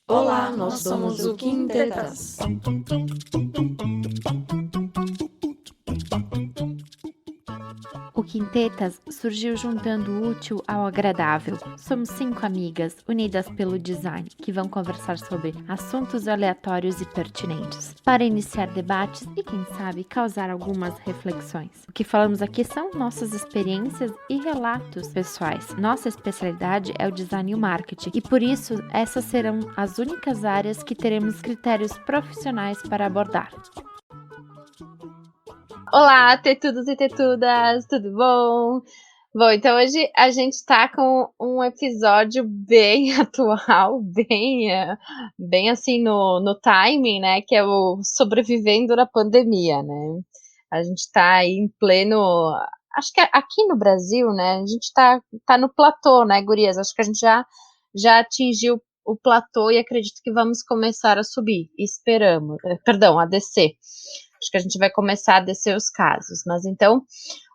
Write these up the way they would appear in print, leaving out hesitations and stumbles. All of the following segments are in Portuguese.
Olá, nós somos o Quintetas. O Quintetas surgiu juntando o útil ao agradável. Somos 5 amigas unidas pelo design que vão conversar sobre assuntos aleatórios e pertinentes para iniciar debates e, quem sabe, causar algumas reflexões. O que falamos aqui são nossas experiências e relatos pessoais. Nossa especialidade é o design e o marketing e, por isso, essas serão as únicas áreas que teremos critérios profissionais para abordar. Olá, tetudos e tetudas, tudo bom? Bom, então hoje a gente tá com um episódio bem atual, bem assim no timing, né? Que é o sobrevivendo na pandemia, né? A gente tá aí em pleno. Acho que aqui no Brasil, né? A gente tá no platô, né, gurias? Acho que a gente já atingiu o platô e acredito que vamos começar a subir. Esperamos, a descer. Acho que a gente vai começar a descer os casos. Mas então,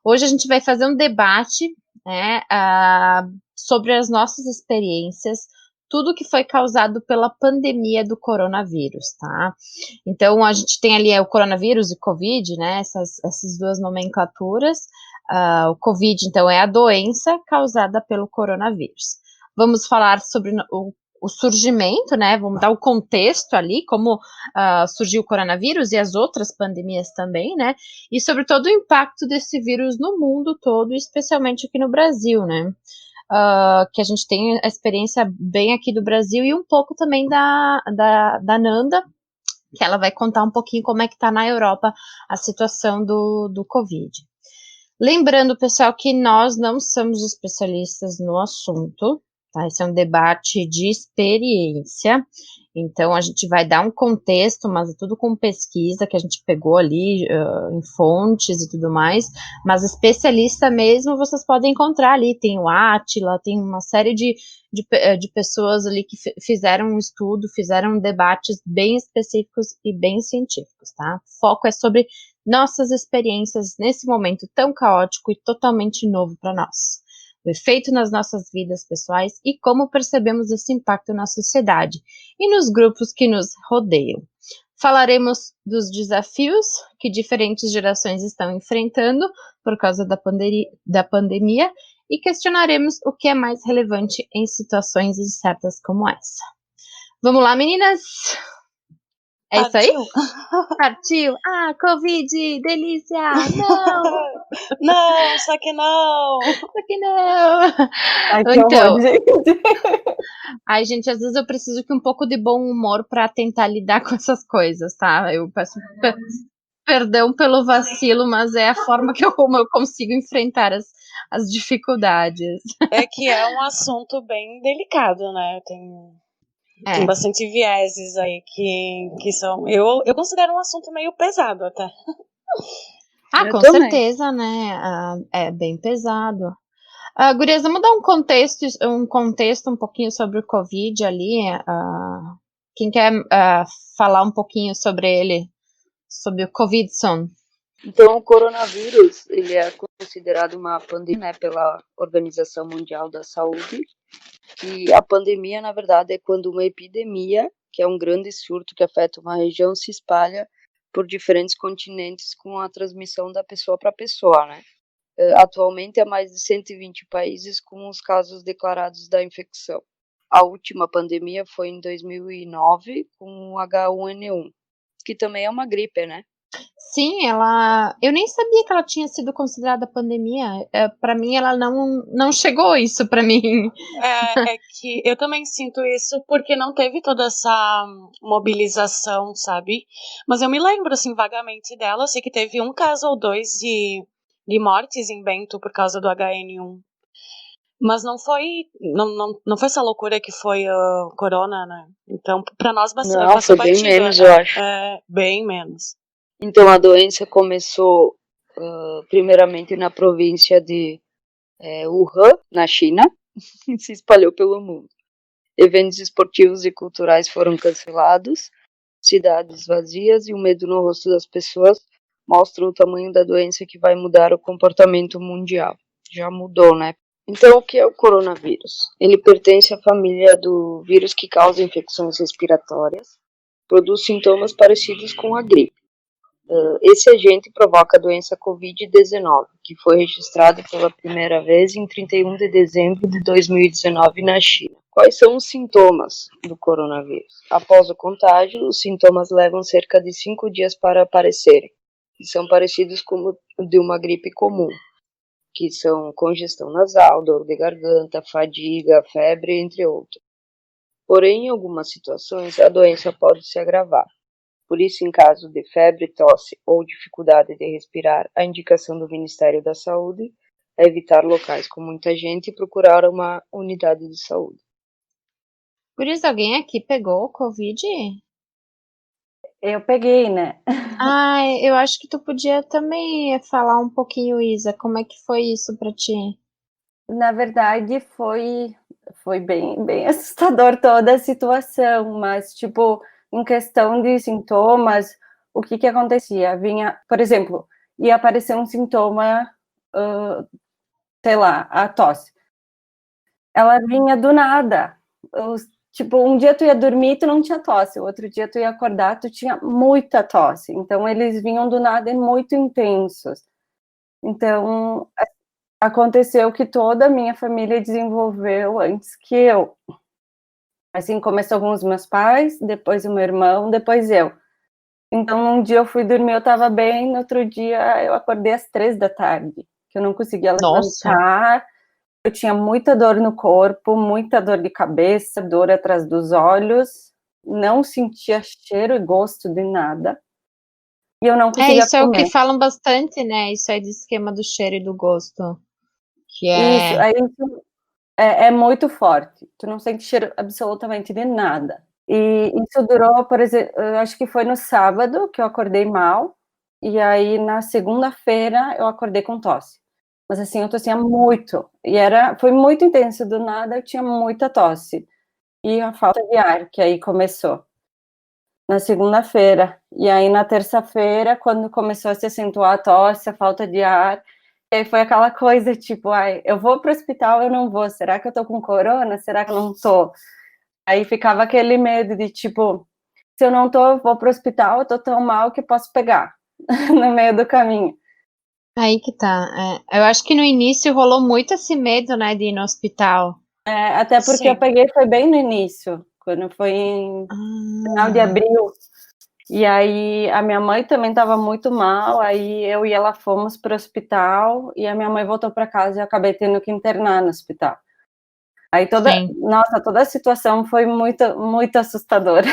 hoje a gente vai fazer um debate, né, sobre as nossas experiências, tudo que foi causado pela pandemia do coronavírus, tá? Então, a gente tem ali o coronavírus e Covid, né, essas duas nomenclaturas. O Covid, então, é a doença causada pelo coronavírus. Vamos falar sobre o surgimento, né, vamos dar o contexto ali, como surgiu o coronavírus e as outras pandemias também, né, e sobre todo o impacto desse vírus no mundo todo, especialmente aqui no Brasil, né, que a gente tem a experiência bem aqui do Brasil e um pouco também da Nanda, que ela vai contar um pouquinho como é que tá na Europa a situação do Covid. Lembrando, pessoal, que nós não somos especialistas no assunto, tá? Esse é um debate de experiência, então a gente vai dar um contexto, mas é tudo com pesquisa que a gente pegou ali em fontes e tudo mais, mas especialista mesmo vocês podem encontrar ali, tem o Átila, tem uma série de pessoas ali que fizeram um estudo, fizeram debates bem específicos e bem científicos, tá? O foco é sobre nossas experiências nesse momento tão caótico e totalmente novo para nós, o efeito nas nossas vidas pessoais e como percebemos esse impacto na sociedade e nos grupos que nos rodeiam. Falaremos dos desafios que diferentes gerações estão enfrentando por causa da pandemia e questionaremos o que é mais relevante em situações incertas como essa. Vamos lá, meninas? É isso aí? Partiu! Ah, Covid! Delícia! Não! Não, só que não! Só que não! Ai, que Então, horror, gente. ai, gente, às vezes eu preciso que um pouco de bom humor pra tentar lidar com essas coisas, tá? Eu peço perdão pelo vacilo, mas é a forma como eu consigo enfrentar as dificuldades. É que é um assunto bem delicado, né? Tem bastante vieses aí que são. Eu considero um assunto meio pesado até. Ah, Eu com também. certeza, né? É bem pesado. Gurias, vamos dar um contexto um pouquinho sobre o Covid ali. Quem quer falar um pouquinho sobre ele, sobre o Covidson? Então, o coronavírus, ele é considerado uma pandemia, né, pela Organização Mundial da Saúde. E a pandemia, na verdade, é quando uma epidemia, que é um grande surto que afeta uma região, se espalha por diferentes continentes com a transmissão da pessoa para pessoa, né? Atualmente, há mais de 120 países com os casos declarados da infecção. A última pandemia foi em 2009 com o H1N1, que também é uma gripe, né? Sim, eu nem sabia que ela tinha sido considerada pandemia. Para mim, ela não chegou isso para mim. É que eu também sinto isso porque não teve toda essa mobilização, sabe? Mas eu me lembro, assim, vagamente dela. Eu sei que teve um caso ou dois de mortes em Bento por causa do HN1. Mas não foi essa loucura que foi a corona, né? Então, pra nós Não, passou foi bem batido, menos, eu acho. Bem menos. Então, a doença começou primeiramente na província de Wuhan, na China, e se espalhou pelo mundo. Eventos esportivos e culturais foram cancelados, cidades vazias e o medo no rosto das pessoas mostram o tamanho da doença que vai mudar o comportamento mundial. Já mudou, né? Então, o que é o coronavírus? Ele pertence à família do vírus que causa infecções respiratórias, produz sintomas parecidos com a gripe. Esse agente provoca a doença Covid-19, que foi registrada pela primeira vez em 31 de dezembro de 2019 na China. Quais são os sintomas do coronavírus? Após o contágio, os sintomas levam cerca de 5 dias para aparecerem, e são parecidos com o de uma gripe comum, que são congestão nasal, dor de garganta, fadiga, febre, entre outros. Porém, em algumas situações, a doença pode se agravar. Por isso, em caso de febre, tosse ou dificuldade de respirar, a indicação do Ministério da Saúde é evitar locais com muita gente e procurar uma unidade de saúde. Por isso, alguém aqui pegou o Covid? Eu peguei, né? Ah, eu acho que tu podia também falar um pouquinho, Isa, como é que foi isso pra ti? Na verdade, foi bem assustador toda a situação, mas, tipo, em questão de sintomas, o que acontecia? Vinha, por exemplo, ia aparecer um sintoma, sei lá, a tosse. Ela vinha do nada. Tipo, um dia tu ia dormir, tu não tinha tosse, o outro dia tu ia acordar, tu tinha muita tosse. Então, eles vinham do nada e muito intensos. Então, aconteceu que toda a minha família desenvolveu antes que eu. Assim, começou com os meus pais, depois o meu irmão, depois eu. Então, um dia eu fui dormir, eu estava bem, no outro dia eu acordei às 3 da tarde, que eu não conseguia Nossa. levantar, eu tinha muita dor no corpo, muita dor de cabeça, dor atrás dos olhos, não sentia cheiro e gosto de nada, e eu não conseguia Isso é o que comer. falam bastante, né? Isso aí do esquema do cheiro e do gosto. Que Isso, é. aí é muito forte, tu não sente cheiro absolutamente de nada. E isso durou, por exemplo, eu acho que foi no sábado que eu acordei mal, e aí na segunda-feira eu acordei com tosse. Mas assim, eu tossia muito, e foi muito intenso, do nada eu tinha muita tosse. E a falta de ar, que aí começou na segunda-feira. E aí na terça-feira, quando começou a se acentuar a tosse, a falta de ar, e aí foi aquela coisa tipo, ai, eu vou pro hospital, eu não vou, será que eu tô com corona? Será que eu não tô? Aí ficava aquele medo de tipo, se eu não tô, eu vou pro hospital, eu tô tão mal que posso pegar no meio do caminho. Aí que tá. Eu acho que no início rolou muito esse medo, né, de ir no hospital. Até porque eu Sim. peguei foi bem no início, quando foi em final de abril. E aí a minha mãe também estava muito mal, aí eu e ela fomos para o hospital e a minha mãe voltou para casa e eu acabei tendo que internar no hospital. Aí toda a situação foi muito, muito assustadora.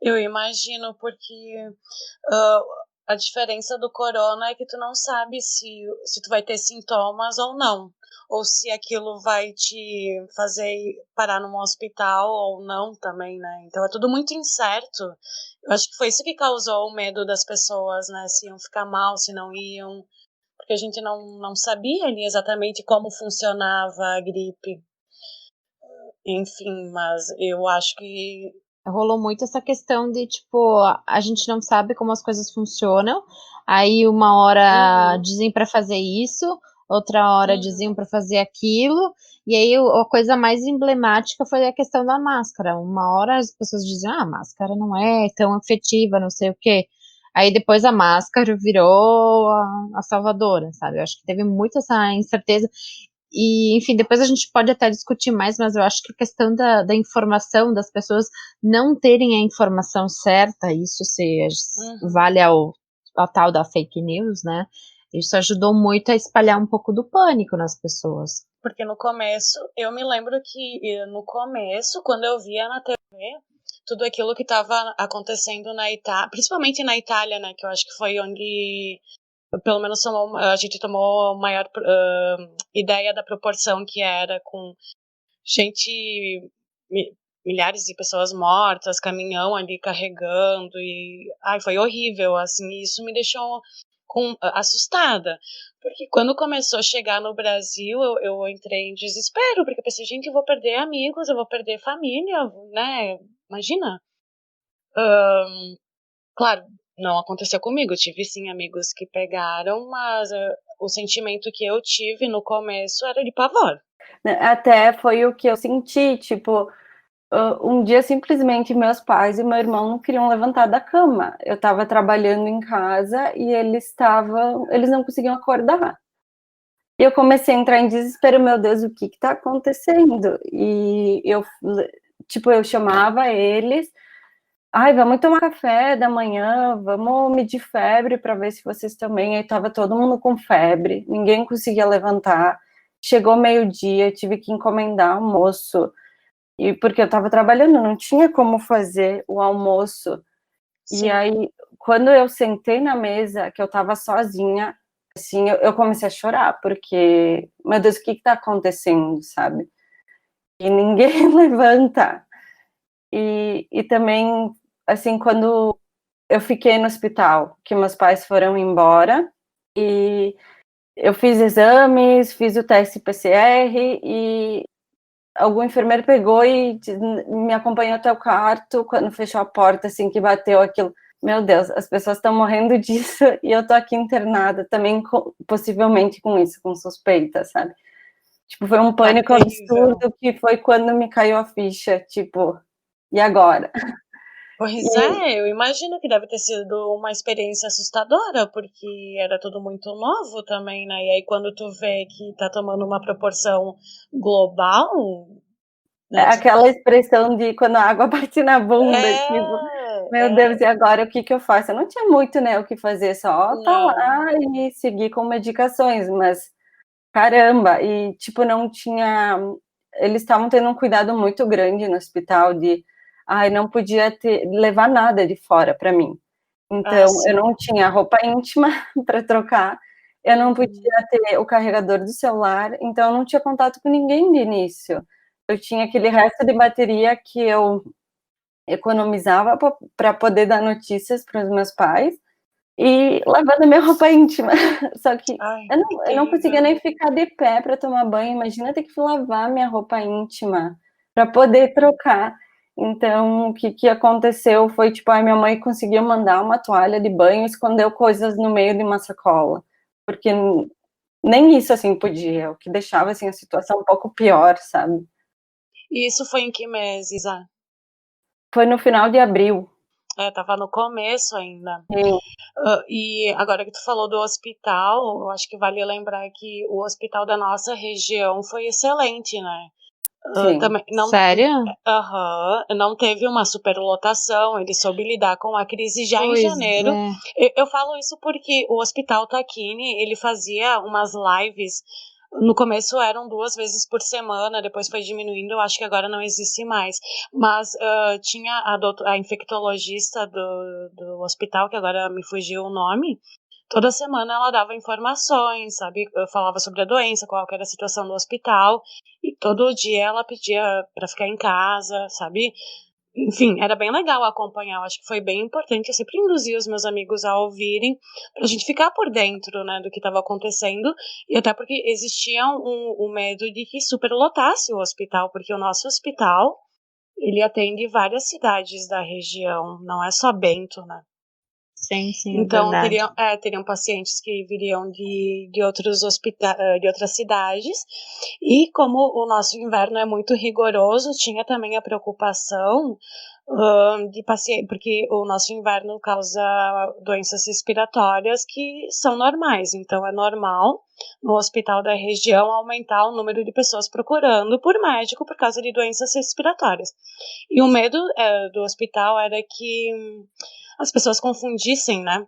Eu imagino, porque a diferença do corona é que tu não sabe se tu vai ter sintomas ou não. Ou se aquilo vai te fazer parar num hospital ou não também, né? Então é tudo muito incerto. Eu acho que foi isso que causou o medo das pessoas, né? Se iam ficar mal, se não iam. Porque a gente não sabia ali exatamente como funcionava a gripe. Enfim, mas eu acho que Rolou muito essa questão de, tipo, a gente não sabe como as coisas funcionam, aí uma hora dizem para fazer isso, outra hora diziam para fazer aquilo, e aí a coisa mais emblemática foi a questão da máscara. Uma hora as pessoas diziam, a máscara não é tão efetiva, não sei o quê. Aí depois a máscara virou a salvadora, sabe? Eu acho que teve muito essa incerteza. E, enfim, depois a gente pode até discutir mais, mas eu acho que a questão da informação, das pessoas não terem a informação certa, isso vale ao tal da fake news, né? Isso ajudou muito a espalhar um pouco do pânico nas pessoas. Porque no começo, eu me lembro que no começo, quando eu via na TV, tudo aquilo que estava acontecendo na Itália, principalmente na Itália, né, que eu acho que foi onde, pelo menos a gente tomou maior ideia da proporção que era, com gente, milhares de pessoas mortas, caminhão ali carregando, e foi horrível, assim, isso me deixou assustada, porque quando começou a chegar no Brasil, eu entrei em desespero, porque eu pensei, gente, eu vou perder amigos, eu vou perder família, né, imagina. Claro, não aconteceu comigo, eu tive sim amigos que pegaram, mas o sentimento que eu tive no começo era de pavor. Até foi o que eu senti, tipo, um dia simplesmente meus pais e meu irmão não queriam levantar da cama. Eu estava trabalhando em casa e eles não conseguiam acordar. E eu comecei a entrar em desespero, meu Deus, o que está acontecendo? E eu chamava eles, ai, vamos tomar café da manhã, vamos medir febre para ver se vocês também. Aí estava todo mundo com febre, ninguém conseguia levantar. Chegou meio-dia, tive que encomendar almoço. E porque eu estava trabalhando, não tinha como fazer o almoço. Sim. E aí, quando eu sentei na mesa, que eu estava sozinha, assim, eu comecei a chorar, porque, meu Deus, o que está acontecendo, sabe? E ninguém levanta. E também, assim, quando eu fiquei no hospital, que meus pais foram embora, e eu fiz exames, fiz o teste PCR, e algum enfermeiro pegou e me acompanhou até o quarto, quando fechou a porta, assim, que bateu aquilo. Meu Deus, as pessoas estão morrendo disso e eu tô aqui internada também, possivelmente com isso, com suspeita, sabe? Tipo, foi um pânico absurdo que foi quando me caiu a ficha, tipo, e agora? Pois eu imagino que deve ter sido uma experiência assustadora, porque era tudo muito novo também, né? E aí quando tu vê que tá tomando uma proporção global, né? Aquela expressão de quando a água bate na bunda, tipo, meu Deus, e agora o que eu faço? Eu não tinha muito, né, o que fazer, só tá lá e seguir com medicações, mas caramba, e tipo, não tinha, eles estavam tendo um cuidado muito grande no hospital de, não podia levar nada de fora para mim. Então, eu não tinha roupa íntima para trocar, eu não podia ter o carregador do celular, então eu não tinha contato com ninguém de início. Eu tinha aquele resto de bateria que eu economizava para poder dar notícias para os meus pais e lavando minha roupa íntima. Só que eu não conseguia nem ficar de pé para tomar banho. Imagina ter que lavar minha roupa íntima para poder trocar. Então, o que aconteceu foi, tipo, minha mãe conseguiu mandar uma toalha de banho e escondeu coisas no meio de uma sacola, porque nem isso, assim, podia, o que deixava, assim, a situação um pouco pior, sabe? E isso foi em que mês, Isa? Foi no final de abril. Tava no começo ainda. Sim. E agora que tu falou do hospital, eu acho que vale lembrar que o hospital da nossa região foi excelente, né? Também, Sério? Não teve uma superlotação, ele soube lidar com a crise já em janeiro. Eu falo isso porque o Hospital Tacchini, ele fazia umas lives, no começo eram 2 vezes por semana, depois foi diminuindo, eu acho que agora não existe mais, mas tinha a infectologista do hospital, que agora me fugiu o nome. Toda semana ela dava informações, sabe? Eu falava sobre a doença, qual era a situação do hospital, e todo dia ela pedia para ficar em casa, sabe? Enfim, era bem legal acompanhar, eu acho que foi bem importante, eu sempre induzia os meus amigos a ouvirem, pra gente ficar por dentro, né, do que estava acontecendo, e até porque existia um medo de que superlotasse o hospital, porque o nosso hospital, ele atende várias cidades da região, não é só Bento, né? Sim, Então, teriam pacientes que viriam de outros de outras cidades, e como o nosso inverno é muito rigoroso, tinha também a preocupação de paciente, porque o nosso inverno causa doenças respiratórias que são normais, então é normal no hospital da região aumentar o número de pessoas procurando por médico por causa de doenças respiratórias. E o medo do hospital era que as pessoas confundissem, né,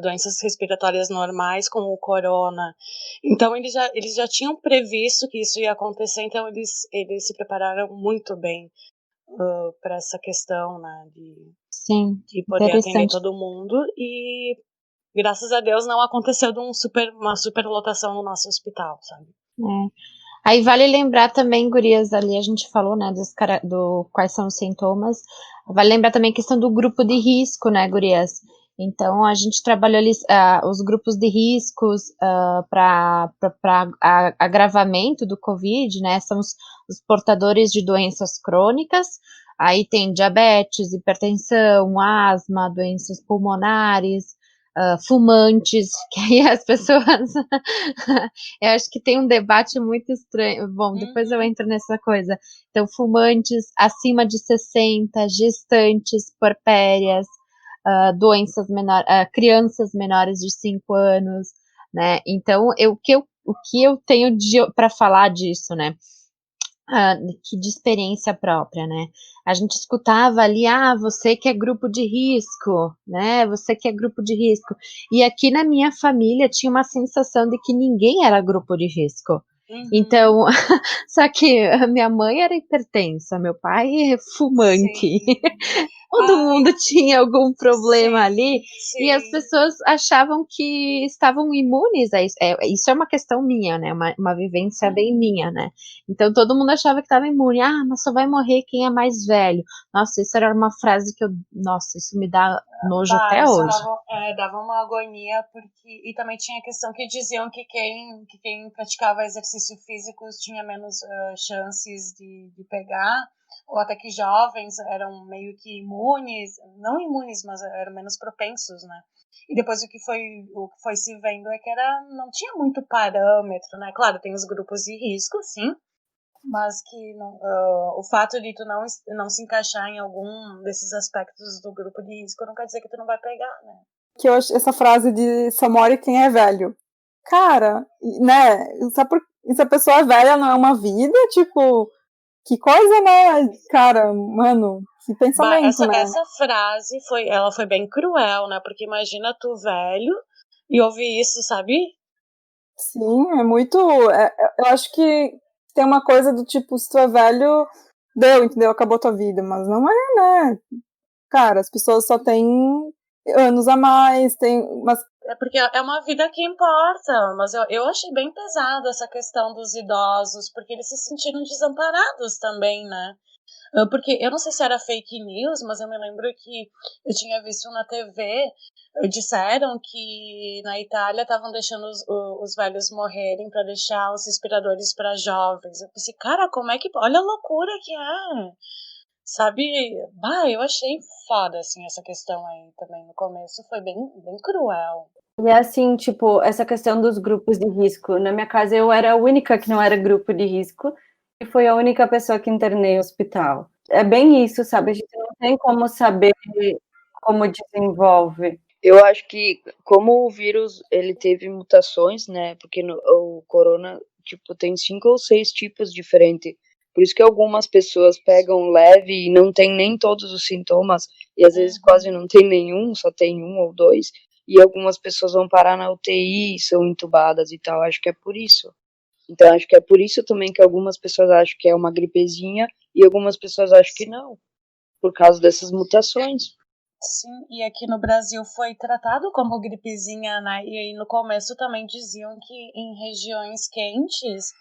doenças respiratórias normais com o corona. Então, eles já tinham previsto que isso ia acontecer, então eles se prepararam muito bem para essa questão, né, de poder atender todo mundo, e graças a Deus não aconteceu de uma superlotação no nosso hospital, sabe? Aí vale lembrar também, gurias, ali a gente falou, né, quais são os sintomas. Vale lembrar também a questão do grupo de risco, né, gurias? Então, a gente trabalhou ali os grupos de riscos para agravamento do Covid, né? São os portadores de doenças crônicas. Aí tem diabetes, hipertensão, asma, doenças pulmonares, fumantes, que aí as pessoas. Eu acho que tem um debate muito estranho. Bom, depois eu entro nessa coisa. Então, fumantes acima de 60, gestantes, puerpérias, doenças menores, crianças menores de 5 anos, né? Então, o que eu tenho para falar disso, né? Que de experiência própria, né? A gente escutava ali, você que é grupo de risco, né? Você que é grupo de risco. E aqui na minha família tinha uma sensação de que ninguém era grupo de risco. Então, só que a minha mãe era hipertensa, meu pai é fumante. Todo mundo tinha algum problema ali, e as pessoas achavam que estavam imunes a isso. Isso é uma questão minha, né? Uma vivência bem minha, né? Então todo mundo achava que estava imune. Mas só vai morrer quem é mais velho. Nossa, isso era uma frase que nossa, isso me dá nojo até hoje. Dava uma agonia, porque. E também tinha a questão que diziam que quem praticava exercício físico tinha menos chances de pegar, ou até que jovens eram meio que imunes, não imunes, mas eram menos propensos, né? E depois o que foi se vendo é que não tinha muito parâmetro, né? Claro, tem os grupos de risco, sim, mas que o fato de tu não se encaixar em algum desses aspectos do grupo de risco não quer dizer que tu não vai pegar, né? Que eu acho essa frase de só morre quem é velho. Cara, né? Se a pessoa é velha, não é uma vida, tipo, que coisa, né? Cara, mano, que pensamento, né? Essa frase ela foi bem cruel, né? Porque imagina tu velho e ouvir isso, sabe? Sim, é muito. Eu acho que tem uma coisa do tipo, se tu é velho, deu, entendeu? Acabou tua vida, mas não é, né? Cara, as pessoas só têm anos a mais, mas é porque é uma vida que importa, mas eu achei bem pesado essa questão dos idosos, porque eles se sentiram desamparados também, né? Porque eu não sei se era fake news, mas eu me lembro que eu tinha visto na TV, disseram que na Itália estavam deixando os velhos morrerem para deixar os respiradores para jovens. Eu pensei, cara, como é que. Olha a loucura que é! Sabe? Eu achei foda, assim, essa questão aí também no começo. Foi bem, bem cruel. E assim, tipo, essa questão dos grupos de risco. Na minha casa, eu era a única que não era grupo de risco e fui a única pessoa que internei no hospital. É bem isso, sabe? A gente não tem como saber como desenvolve. Eu acho que como o vírus ele teve mutações, né? Porque o corona, tipo, tem 5 ou 6 tipos diferentes. Por isso que algumas pessoas pegam leve e não tem nem todos os sintomas, e às vezes quase não tem nenhum, só tem 1 ou 2, e algumas pessoas vão parar na UTI, são entubadas e tal. Acho que é por isso. Então acho que é por isso também que algumas pessoas acham que é uma gripezinha e algumas pessoas acham que não, por causa dessas mutações. Sim, e aqui no Brasil foi tratado como gripezinha, né? E aí no começo também diziam que em regiões quentes,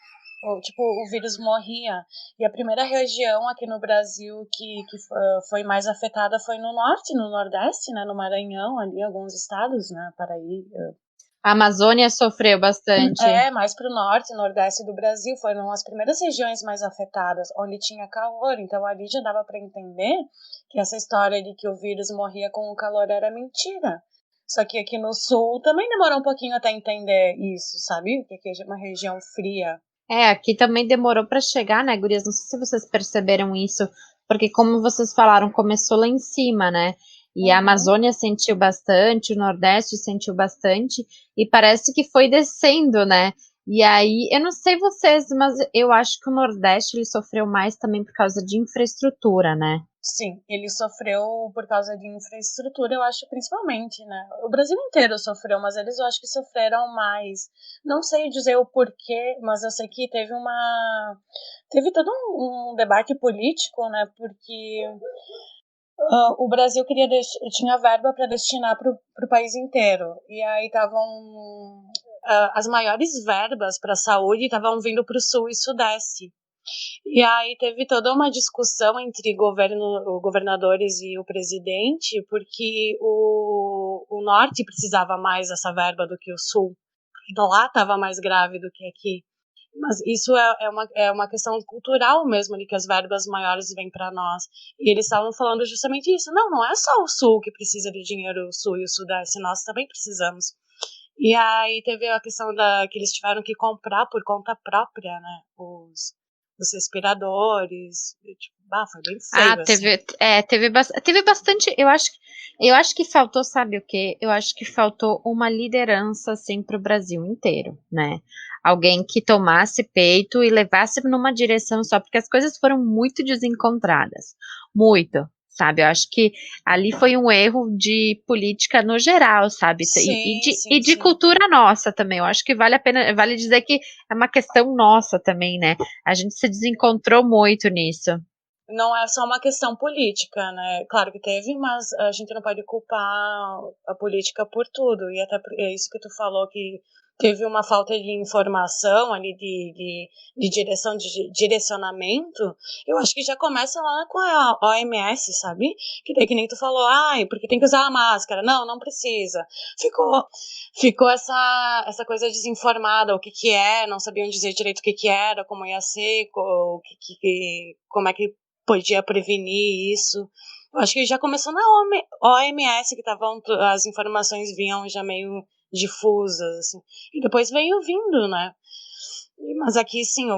o vírus morria. E a primeira região aqui no Brasil que foi mais afetada foi no norte, no nordeste, né? No Maranhão, ali, alguns estados, né? Paraíba. A Amazônia sofreu bastante. Mais para o norte e nordeste do Brasil, foram as primeiras regiões mais afetadas, onde tinha calor. Então ali já dava para entender que essa história de que o vírus morria com o calor era mentira. Só que aqui no sul também demorou um pouquinho até entender isso, sabe? Que aqui é uma região fria. Aqui também demorou para chegar, né, gurias? Não sei se vocês perceberam isso, porque como vocês falaram, começou lá em cima, né? E a Amazônia sentiu bastante, o Nordeste sentiu bastante, e parece que foi descendo, né? E aí, eu não sei vocês, mas eu acho que o Nordeste ele sofreu mais também por causa de infraestrutura, né? Sim, ele sofreu por causa de infraestrutura, eu acho, principalmente, né? O Brasil inteiro sofreu, mas eles eu acho que sofreram mais. Não sei dizer o porquê, mas eu sei que teve todo um debate político, né? Porque o Brasil tinha verba para destinar para o país inteiro. E aí estavam. As maiores verbas para a saúde estavam vindo para o sul e sudeste. E aí teve toda uma discussão entre governadores e o presidente, porque o norte precisava mais dessa verba do que o sul. Lá estava mais grave do que aqui. Mas isso é uma questão cultural mesmo, ali, que as verbas maiores vêm para nós. E eles estavam falando justamente isso. Não, não é só o Sul que precisa de dinheiro, o Sul e o Sudeste, nós também precisamos. E aí teve a questão que eles tiveram que comprar por conta própria, né, os respiradores. E, tipo, foi bem feio, assim. Teve bastante, eu acho que faltou, sabe o quê? Eu acho que faltou uma liderança, assim, pro Brasil inteiro, né? Alguém que tomasse peito e levasse numa direção só, porque as coisas foram muito desencontradas, muito, sabe? Eu acho que ali foi um erro de política no geral, sabe? E de cultura nossa também. Eu acho que vale dizer que é uma questão nossa também, né? A gente se desencontrou muito nisso. Não é só uma questão política, né? Claro que teve, mas a gente não pode culpar a política por tudo. E até é isso que tu falou, que teve uma falta de informação ali, de direção, de direcionamento. Eu acho que já começa lá com a OMS, sabe? Que daí que nem tu falou, porque tem que usar a máscara. Não, não precisa. Ficou essa coisa desinformada, o que é, não sabiam dizer direito o que era, como ia ser, como é que podia prevenir isso. Eu acho que já começou na OMS, que as informações vinham já meio difusas, assim. E depois veio vindo, né? Mas aqui, sim,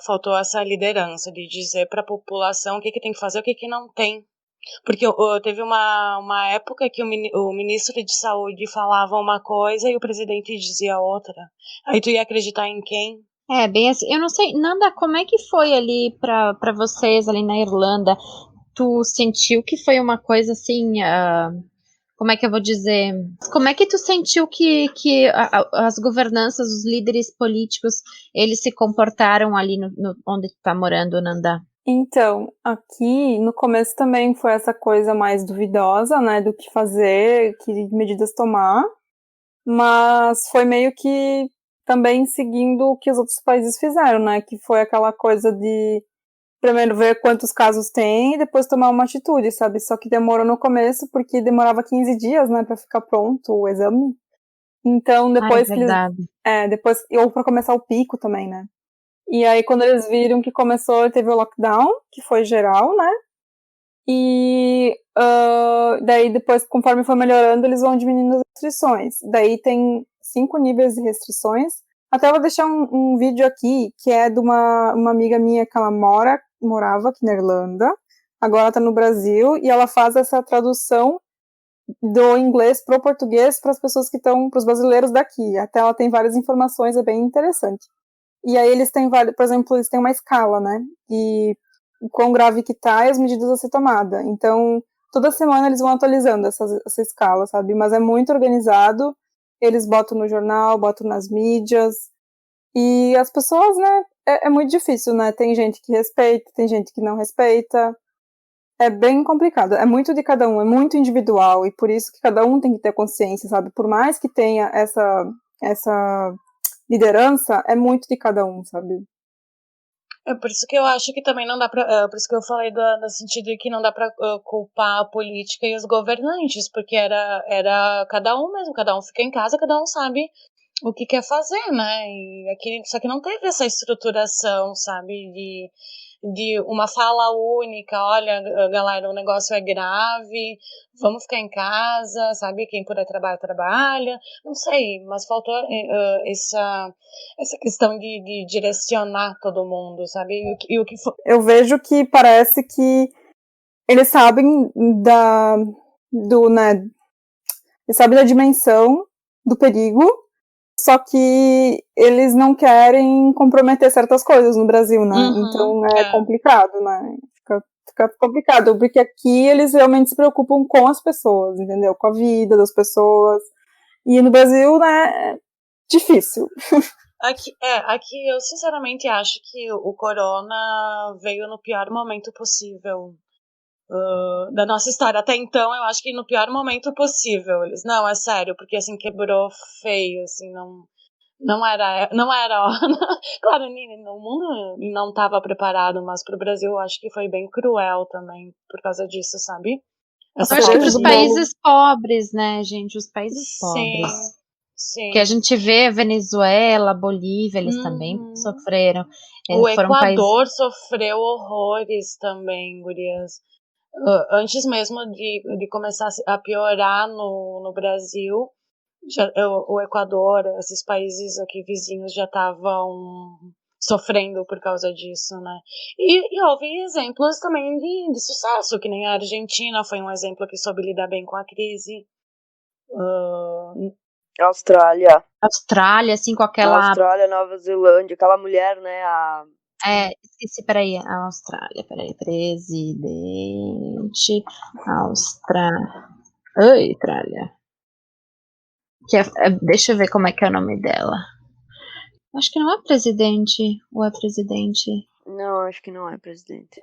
faltou essa liderança de dizer para a população o que tem que fazer, o que não tem. Porque teve uma época que o ministro de saúde falava uma coisa e o presidente dizia outra. Aí tu ia acreditar em quem? Bem assim, eu não sei, Nanda, como é que foi ali pra vocês ali na Irlanda? Tu sentiu que foi uma coisa assim, como é que eu vou dizer? Como é que tu sentiu que as governanças, os líderes políticos, eles se comportaram ali onde tu tá morando, Nanda? Então, aqui no começo também foi essa coisa mais duvidosa, né, do que fazer, que medidas tomar, mas foi meio que também seguindo o que os outros países fizeram, né, que foi aquela coisa de primeiro ver quantos casos tem e depois tomar uma atitude, sabe? Só que demorou no começo porque demorava 15 dias, né, para ficar pronto o exame. Então, depois que eles ou para começar o pico também, né? E aí quando eles viram que começou, teve o lockdown, que foi geral, né? E daí depois, conforme foi melhorando, eles vão diminuindo as restrições. Daí tem 5 níveis de restrições. Até vou deixar um vídeo aqui, que é de uma amiga minha que ela morava aqui na Irlanda, agora está no Brasil, e ela faz essa tradução do inglês para o português para as pessoas que estão, para os brasileiros daqui. Até ela tem várias informações, é bem interessante. E aí eles têm, por exemplo, eles têm uma escala, né? E o quão grave que tá e as medidas a ser tomada. Então, toda semana eles vão atualizando essa escala, sabe? Mas é muito organizado, eles botam no jornal, botam nas mídias, e as pessoas, né, é muito difícil, né? Tem gente que respeita, tem gente que não respeita. É bem complicado, é muito de cada um, é muito individual, e por isso que cada um tem que ter consciência, sabe? Por mais que tenha essa liderança, é muito de cada um, sabe? É por isso que eu acho que também não dá pra. Por isso que eu falei no sentido de que não dá pra culpar a política e os governantes, porque era cada um mesmo, cada um fica em casa, cada um sabe o que quer fazer, né? E aqui, só que não teve essa estruturação, sabe? De uma fala única, olha, galera, o negócio é grave, vamos ficar em casa, sabe? Quem puder trabalhar, trabalha. Não sei, mas faltou essa questão de direcionar todo mundo, sabe? Eu vejo que parece que eles sabem né, eles sabem da dimensão do perigo, só que eles não querem comprometer certas coisas no Brasil, né? Então é complicado, né? Fica complicado, porque aqui eles realmente se preocupam com as pessoas, entendeu? Com a vida das pessoas. E no Brasil, né, é difícil. Aqui eu sinceramente acho que o corona veio no pior momento possível da nossa história. Até então, eu acho que no pior momento possível. Não, é sério, porque assim, quebrou feio, assim, não era claro, o mundo não estava preparado, mas pro Brasil eu acho que foi bem cruel também, por causa disso, sabe? Eu acho que pros países pobres, né, gente, os países pobres. Sim. Que a gente vê Venezuela, Bolívia, eles também sofreram. O Foram países. Equador sofreu horrores também, gurias. Antes mesmo de começar a piorar no Brasil, o Equador, esses países aqui vizinhos já estavam sofrendo por causa disso, né? E houve exemplos também de sucesso, que nem a Argentina foi um exemplo que soube lidar bem com a crise. Austrália, assim, com aquela. Austrália, Nova Zelândia, aquela mulher, né? Esqueci, peraí, a Austrália, presidente Austrália. Deixa eu ver como é que é o nome dela. Acho que não é presidente, ou é presidente? Não, acho que não é presidente.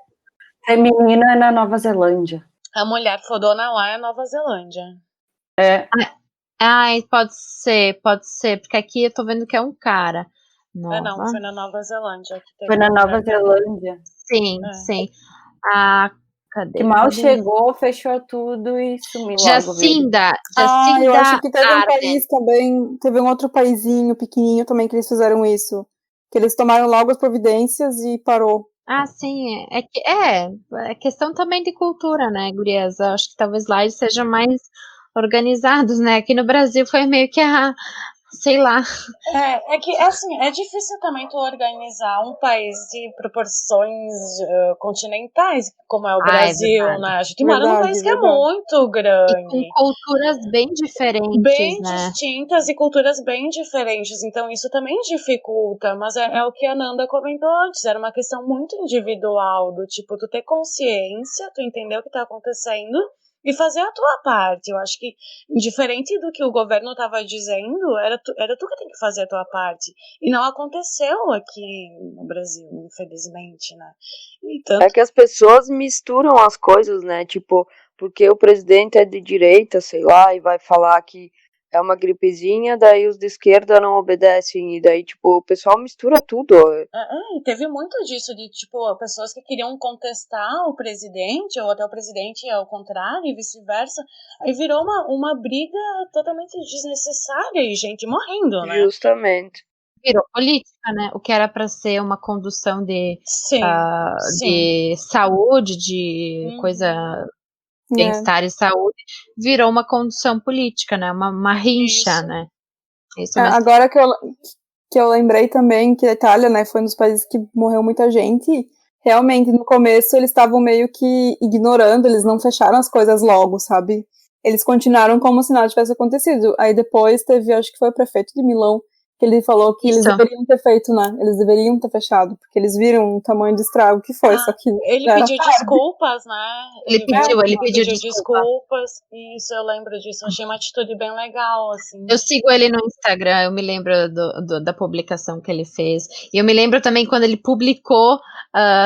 Feminino é na Nova Zelândia. A mulher fodona lá é Nova Zelândia. Pode ser, porque aqui eu tô vendo que é um cara. Não, foi na Nova Zelândia. Foi na Nova Zelândia. Sim. Cadê? Que mal chegou, fechou tudo e sumiu logo. Jacinda eu acho que teve um Ardern. país também, teve um outro paizinho pequenininho também que eles fizeram isso. Que eles tomaram logo as providências e parou. Sim, é questão também de cultura, né, gurias? Eu acho que talvez lá eles sejam mais organizados, né? Aqui no Brasil foi meio que sei lá. É que, assim, é difícil também tu organizar um país de proporções continentais, como é o Brasil, né? A gente mora num país que é muito grande. E com culturas bem diferentes, bem né? distintas e culturas bem diferentes. Então, isso também dificulta. Mas é o que a Nanda comentou antes. Era uma questão muito individual, do tipo, tu ter consciência, tu entender o que tá acontecendo e fazer a tua parte. Eu acho que, diferente do que o governo estava dizendo, era tu que tem que fazer a tua parte. E não aconteceu aqui no Brasil, infelizmente, né? É que as pessoas misturam as coisas, né? Tipo, porque o presidente é de direita, sei lá, e vai falar que é uma gripezinha, daí os de esquerda não obedecem, e daí, tipo, o pessoal mistura tudo. E teve muito disso, de, tipo, pessoas que queriam contestar o presidente, ou até o presidente ao contrário, e vice-versa. Aí virou uma briga totalmente desnecessária e gente morrendo, né? Justamente. Virou política, né? O que era para ser uma condução de saúde, de coisa... bem-estar e saúde, virou uma condução política, né? Uma rincha, né? Isso mesmo. Agora que eu lembrei também que a Itália, né, foi um dos países que morreu muita gente. Realmente, no começo, eles estavam meio que ignorando, eles não fecharam as coisas logo, sabe? Eles continuaram como se nada tivesse acontecido. Aí depois teve, acho que foi o prefeito de Milão, que ele falou que eles deveriam ter feito, né? Eles deveriam ter fechado, porque eles viram o tamanho do estrago que foi, só que ele pediu desculpas, né? Ele pediu desculpas. Isso, eu lembro disso. Achei uma atitude bem legal, assim. Eu sigo ele no Instagram, eu me lembro da publicação que ele fez. E eu me lembro também quando ele publicou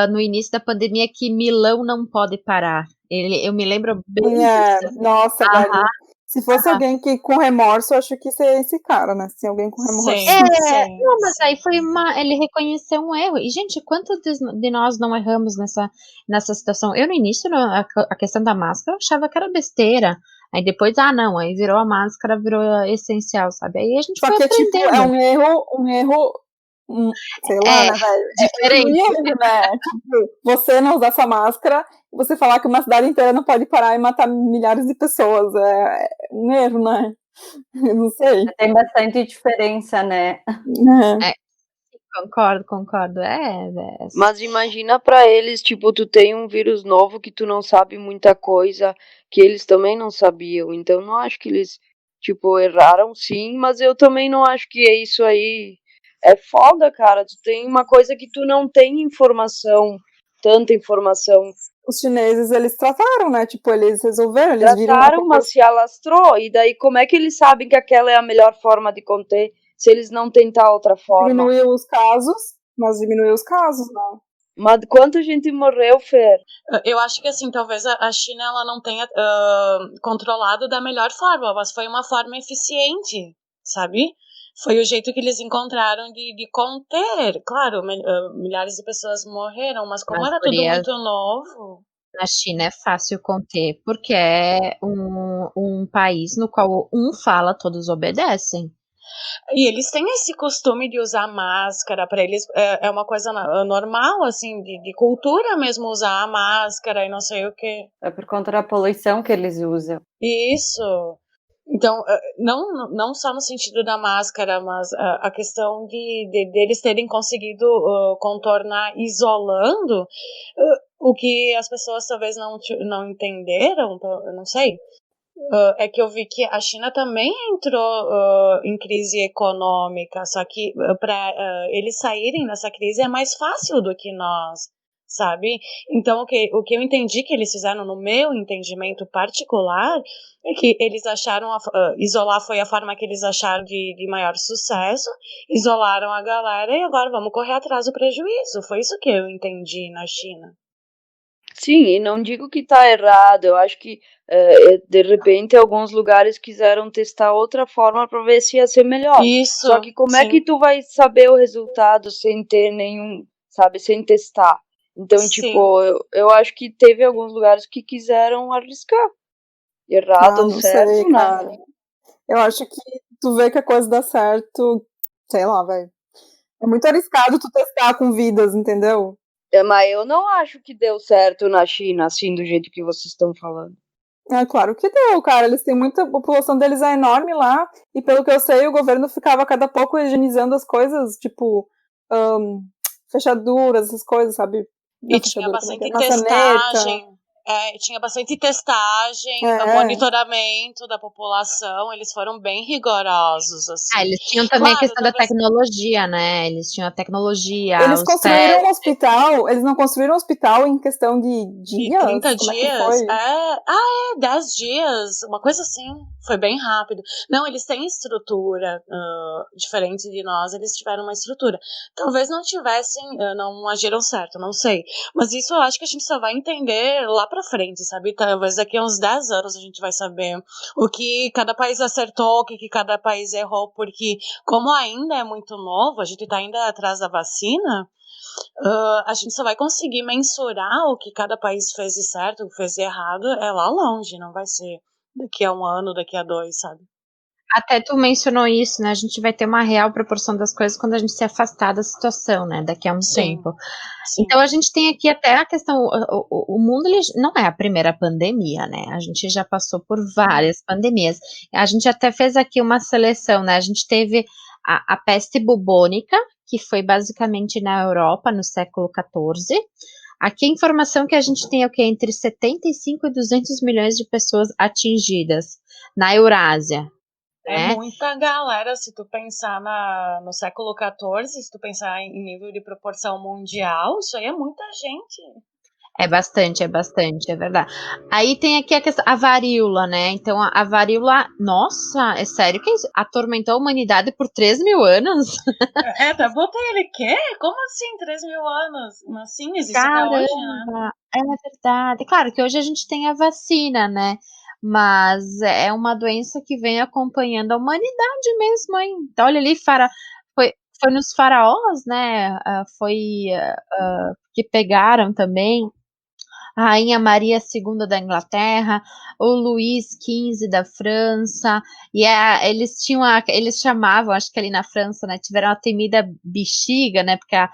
no início da pandemia que Milão não pode parar. Eu me lembro bem disso. Nossa, velho. Se fosse alguém que com remorso, eu acho que seria esse cara, né? Se alguém com remorso. Não, mas aí foi ele reconheceu um erro. E, gente, quantos de nós não erramos nessa situação? Eu, no início, a questão da máscara, eu achava que era besteira. Aí depois, não, aí virou a máscara, virou essencial, sabe? Aí a gente foi aprendendo. Tipo, é um erro, sei lá, né, velho? Diferente. Né? Tipo, você não usar essa máscara, você falar que uma cidade inteira não pode parar e matar milhares de pessoas. É um erro, né? Eu não sei. Tem bastante diferença, né? Concordo. Mas imagina pra eles, tipo, tu tem um vírus novo que tu não sabe muita coisa, que eles também não sabiam. Então, não acho que eles, tipo, erraram sim, mas eu também não acho que é isso aí. É foda, cara. Tu tem uma coisa que tu não tem informação, tanta informação. Os chineses, eles trataram, né? Tipo, eles resolveram, eles viram... Trataram, mas se alastrou. E daí, como é que eles sabem que aquela é a melhor forma de conter, se eles não tentar outra forma? Diminuiu os casos, não. Mas quanta gente morreu, Fer? Eu acho que, assim, talvez a China ela não tenha controlado da melhor forma, mas foi uma forma eficiente, sabe? Foi o jeito que eles encontraram de conter. Claro, milhares de pessoas morreram, mas como era tudo muito novo... Na China é fácil conter, porque é um país no qual um fala, todos obedecem. E eles têm esse costume de usar máscara, para eles é uma coisa normal, assim, de cultura mesmo, usar a máscara e não sei o quê. É por conta da poluição que eles usam. Isso. Então, não só no sentido da máscara, mas a questão deles terem conseguido contornar isolando o que as pessoas talvez não entenderam, eu não sei. É que eu vi que a China também entrou em crise econômica, só que para eles saírem dessa crise é mais fácil do que nós, sabe? Então, o que eu entendi que eles fizeram, no meu entendimento particular, é que eles acharam isolar foi a forma que eles acharam de maior sucesso, isolaram a galera e agora vamos correr atrás do prejuízo. Foi isso que eu entendi na China. Sim, e não digo que tá errado, eu acho que de repente alguns lugares quiseram testar outra forma para ver se ia ser melhor. Isso, Só que como é sim. que tu vai saber o resultado sem ter nenhum, sabe, sem testar? Então, Sim. tipo, eu acho que teve alguns lugares que quiseram arriscar. Errado ou não certo, sei, né? cara. Eu acho que tu vê que a coisa dá certo, sei lá, velho. É muito arriscado tu testar com vidas, entendeu? Mas eu não acho que deu certo na China, assim, do jeito que vocês estão falando. É claro que deu, cara. Eles têm muita. A população deles é enorme lá. E pelo que eu sei, o governo ficava a cada pouco higienizando as coisas, tipo, fechaduras, essas coisas, sabe? E tinha bastante testagem. Tinha bastante testagem, monitoramento da população, eles foram bem rigorosos, assim. Eles tinham também a questão da tecnologia, né? Eles tinham a tecnologia. Eles construíram um hospital, eles não construíram um hospital em questão de dias? 30 Como dias? É que foi? 10 dias, uma coisa assim. Foi bem rápido. Não, eles têm estrutura, diferente de nós, eles tiveram uma estrutura. Talvez não tivessem, não agiram certo, não sei. Mas isso eu acho que a gente só vai entender lá pra frente, sabe? Talvez daqui a uns 10 anos a gente vai saber o que cada país acertou, o que cada país errou, porque como ainda é muito novo, a gente tá ainda atrás da vacina, a gente só vai conseguir mensurar o que cada país fez de certo, o que fez de errado, é lá longe, não vai ser daqui a 1 ano, daqui a 2, sabe? Até tu mencionou isso, né? A gente vai ter uma real proporção das coisas quando a gente se afastar da situação, né? Daqui a um tempo. Sim. Então a gente tem aqui até a questão, o mundo ele não é a primeira pandemia, né? A gente já passou por várias pandemias. A gente até fez aqui uma seleção, né? A gente teve a peste bubônica, que foi basicamente na Europa no século XIV. Aqui a informação que a gente tem é o que? Entre 75 e 200 milhões de pessoas atingidas na Eurásia. É muita galera, se tu pensar no século XIV, se tu pensar em nível de proporção mundial, isso aí é muita gente. É bastante, é verdade. Aí tem aqui a questão, a varíola, né? Então, a varíola, nossa, é sério que atormentou a humanidade por 3.000 anos? Botei ele, quê? Como assim, 3.000 anos? Mas sim, existe Caramba, até hoje, né? É verdade. Claro que hoje a gente tem a vacina, né? Mas é uma doença que vem acompanhando a humanidade mesmo, hein? Então, olha ali, foi nos faraós, né? Que pegaram também a Rainha Maria II da Inglaterra, o Luís XV da França, e eles chamavam, acho que ali na França, né, tiveram a temida bexiga, né, porque a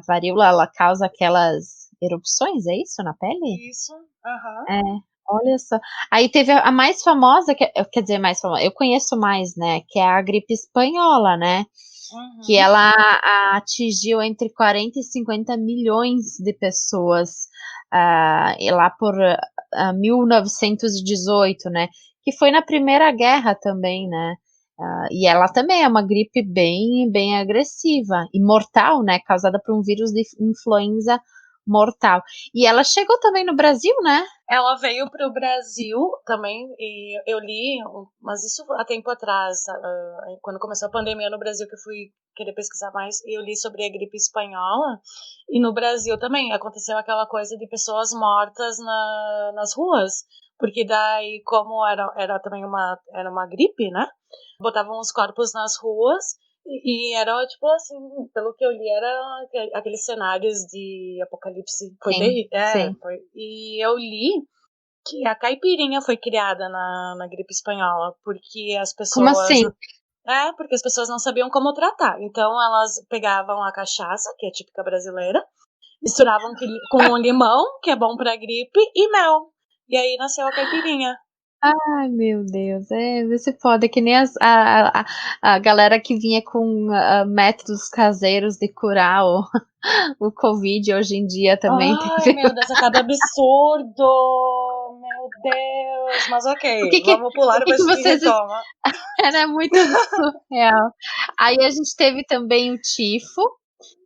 varíola, ela causa aquelas erupções, é isso, na pele? Isso, aham. Olha só. Aí teve a mais famosa, quer dizer, mais famosa, eu conheço mais, né, que é a gripe espanhola, né, que ela atingiu entre 40 e 50 milhões de pessoas lá por 1918, né? Que foi na Primeira Guerra também, né? E ela também é uma gripe bem, bem agressiva e mortal, né? Causada por um vírus de influenza mortal. E ela chegou também no Brasil, né? Ela veio para o Brasil também, e eu li, mas isso há tempo atrás, quando começou a pandemia no Brasil, que eu fui querer pesquisar mais, eu li sobre a gripe espanhola, e no Brasil também aconteceu aquela coisa de pessoas mortas nas ruas, porque daí, como era também era uma gripe, né, botavam os corpos nas ruas, e era, tipo assim, pelo que eu li, era aqueles cenários de apocalipse. Foi terrível. E eu li que a caipirinha foi criada na gripe espanhola, porque as pessoas... Como assim? Porque as pessoas não sabiam como tratar. Então elas pegavam a cachaça, que é típica brasileira, misturavam com limão, que é bom pra gripe, e mel. E aí nasceu a caipirinha. Ai, meu Deus, você pode, é que nem a galera que vinha com métodos caseiros de curar o Covid hoje em dia também. Ai, meu Deus, é cada absurdo! Meu Deus! Mas ok, vamos pular o e que depois a gente vocês retoma. Era muito surreal. Aí a gente teve também o tifo,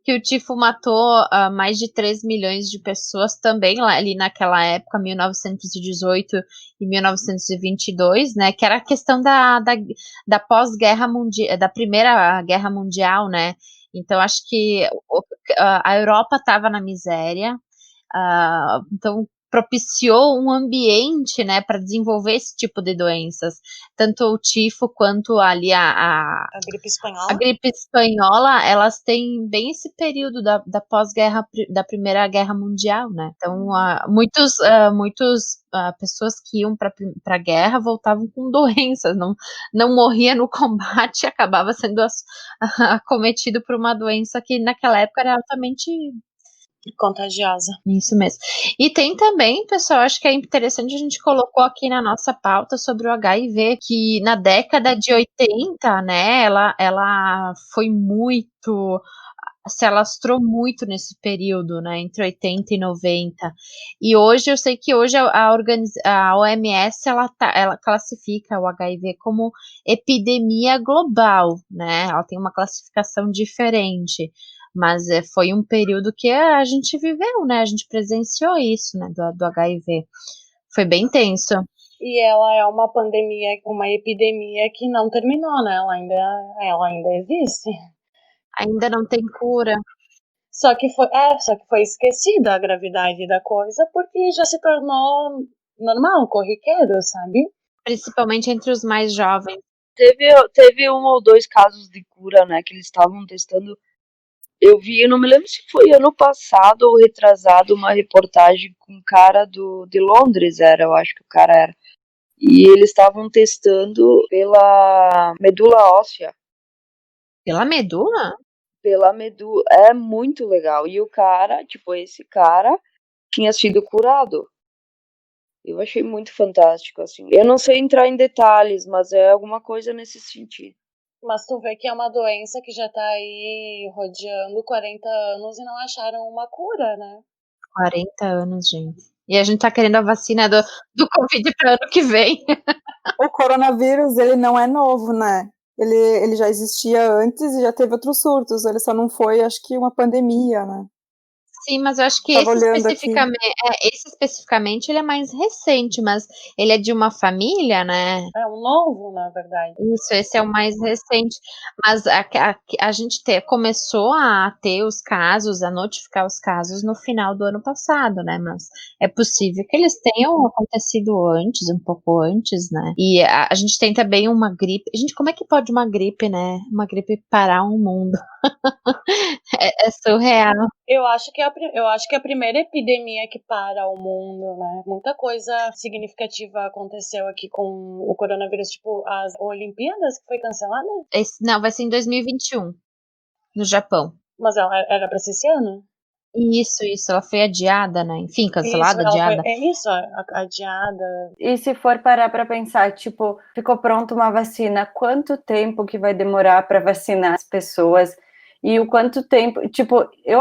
que o tifo matou mais de 3 milhões de pessoas também lá, ali naquela época, 1918 e 1922, né? Que era a questão da pós-guerra mundial, da Primeira Guerra Mundial, né? Então acho que a Europa estava na miséria, então propiciou um ambiente, né, para desenvolver esse tipo de doenças, tanto o tifo quanto ali A gripe a espanhola. gripe espanhola, elas têm bem esse período da pós-guerra, da Primeira Guerra Mundial, né? Então, muitos pessoas que iam para a guerra voltavam com doenças, não morria no combate, acabava sendo acometido por uma doença que naquela época era altamente Contagiosa. isso mesmo. E tem também, pessoal, acho que é interessante, a gente colocou aqui na nossa pauta sobre o HIV, que na década de 80, né, ela foi muito, se alastrou muito nesse período, né, entre 80 e 90. E hoje, eu sei que hoje a OMS, ela classifica o HIV como epidemia global, né, ela tem uma classificação diferente. Mas foi um período que a gente viveu, né? A gente presenciou isso, né? Do HIV. Foi bem tenso. E ela é uma pandemia, uma epidemia que não terminou, né? Ela ainda existe. Ainda não tem cura. Só que foi esquecida a gravidade da coisa porque já se tornou normal, corriqueiro, sabe? Principalmente entre os mais jovens. Teve 1 ou 2 casos de cura, né, que eles estavam testando. Eu vi, eu não me lembro se foi ano passado ou retrasado, uma reportagem com um cara de Londres, eu acho que o cara era. E eles estavam testando pela medula óssea. Pela medula? Pela medula. É muito legal. E o cara, tipo, esse cara tinha sido curado. Eu achei muito fantástico, assim. Eu não sei entrar em detalhes, mas é alguma coisa nesse sentido. Mas tu vê que é uma doença que já tá aí rodeando 40 anos e não acharam uma cura, né? 40 anos, gente. E a gente tá querendo a vacina do Covid para ano que vem. O coronavírus, ele não é novo, né? Ele já existia antes e já teve outros surtos. Ele só não foi, acho que, uma pandemia, né? Sim, mas eu acho que Tava olhando aqui. esse especificamente ele é mais recente, mas ele é de uma família, né? É um novo, na verdade. Isso, esse é o mais recente. Mas a gente começou a ter os casos, a notificar os casos no final do ano passado, né? Mas é possível que eles tenham acontecido antes, um pouco antes, né? E a gente tem também uma gripe. Gente, como é que pode uma gripe, né? Uma gripe parar o mundo? É surreal. Eu acho que é a primeira epidemia que para o mundo, né? Muita coisa significativa aconteceu aqui com o coronavírus, tipo as Olimpíadas que foi cancelada. Não, vai ser em 2021, no Japão. Mas ela era pra ser esse ano? Isso, ela foi adiada, né? Enfim, cancelada, adiada. Adiada. E se for parar para pensar, tipo, ficou pronta uma vacina, quanto tempo que vai demorar para vacinar as pessoas? E o quanto tempo, tipo, eu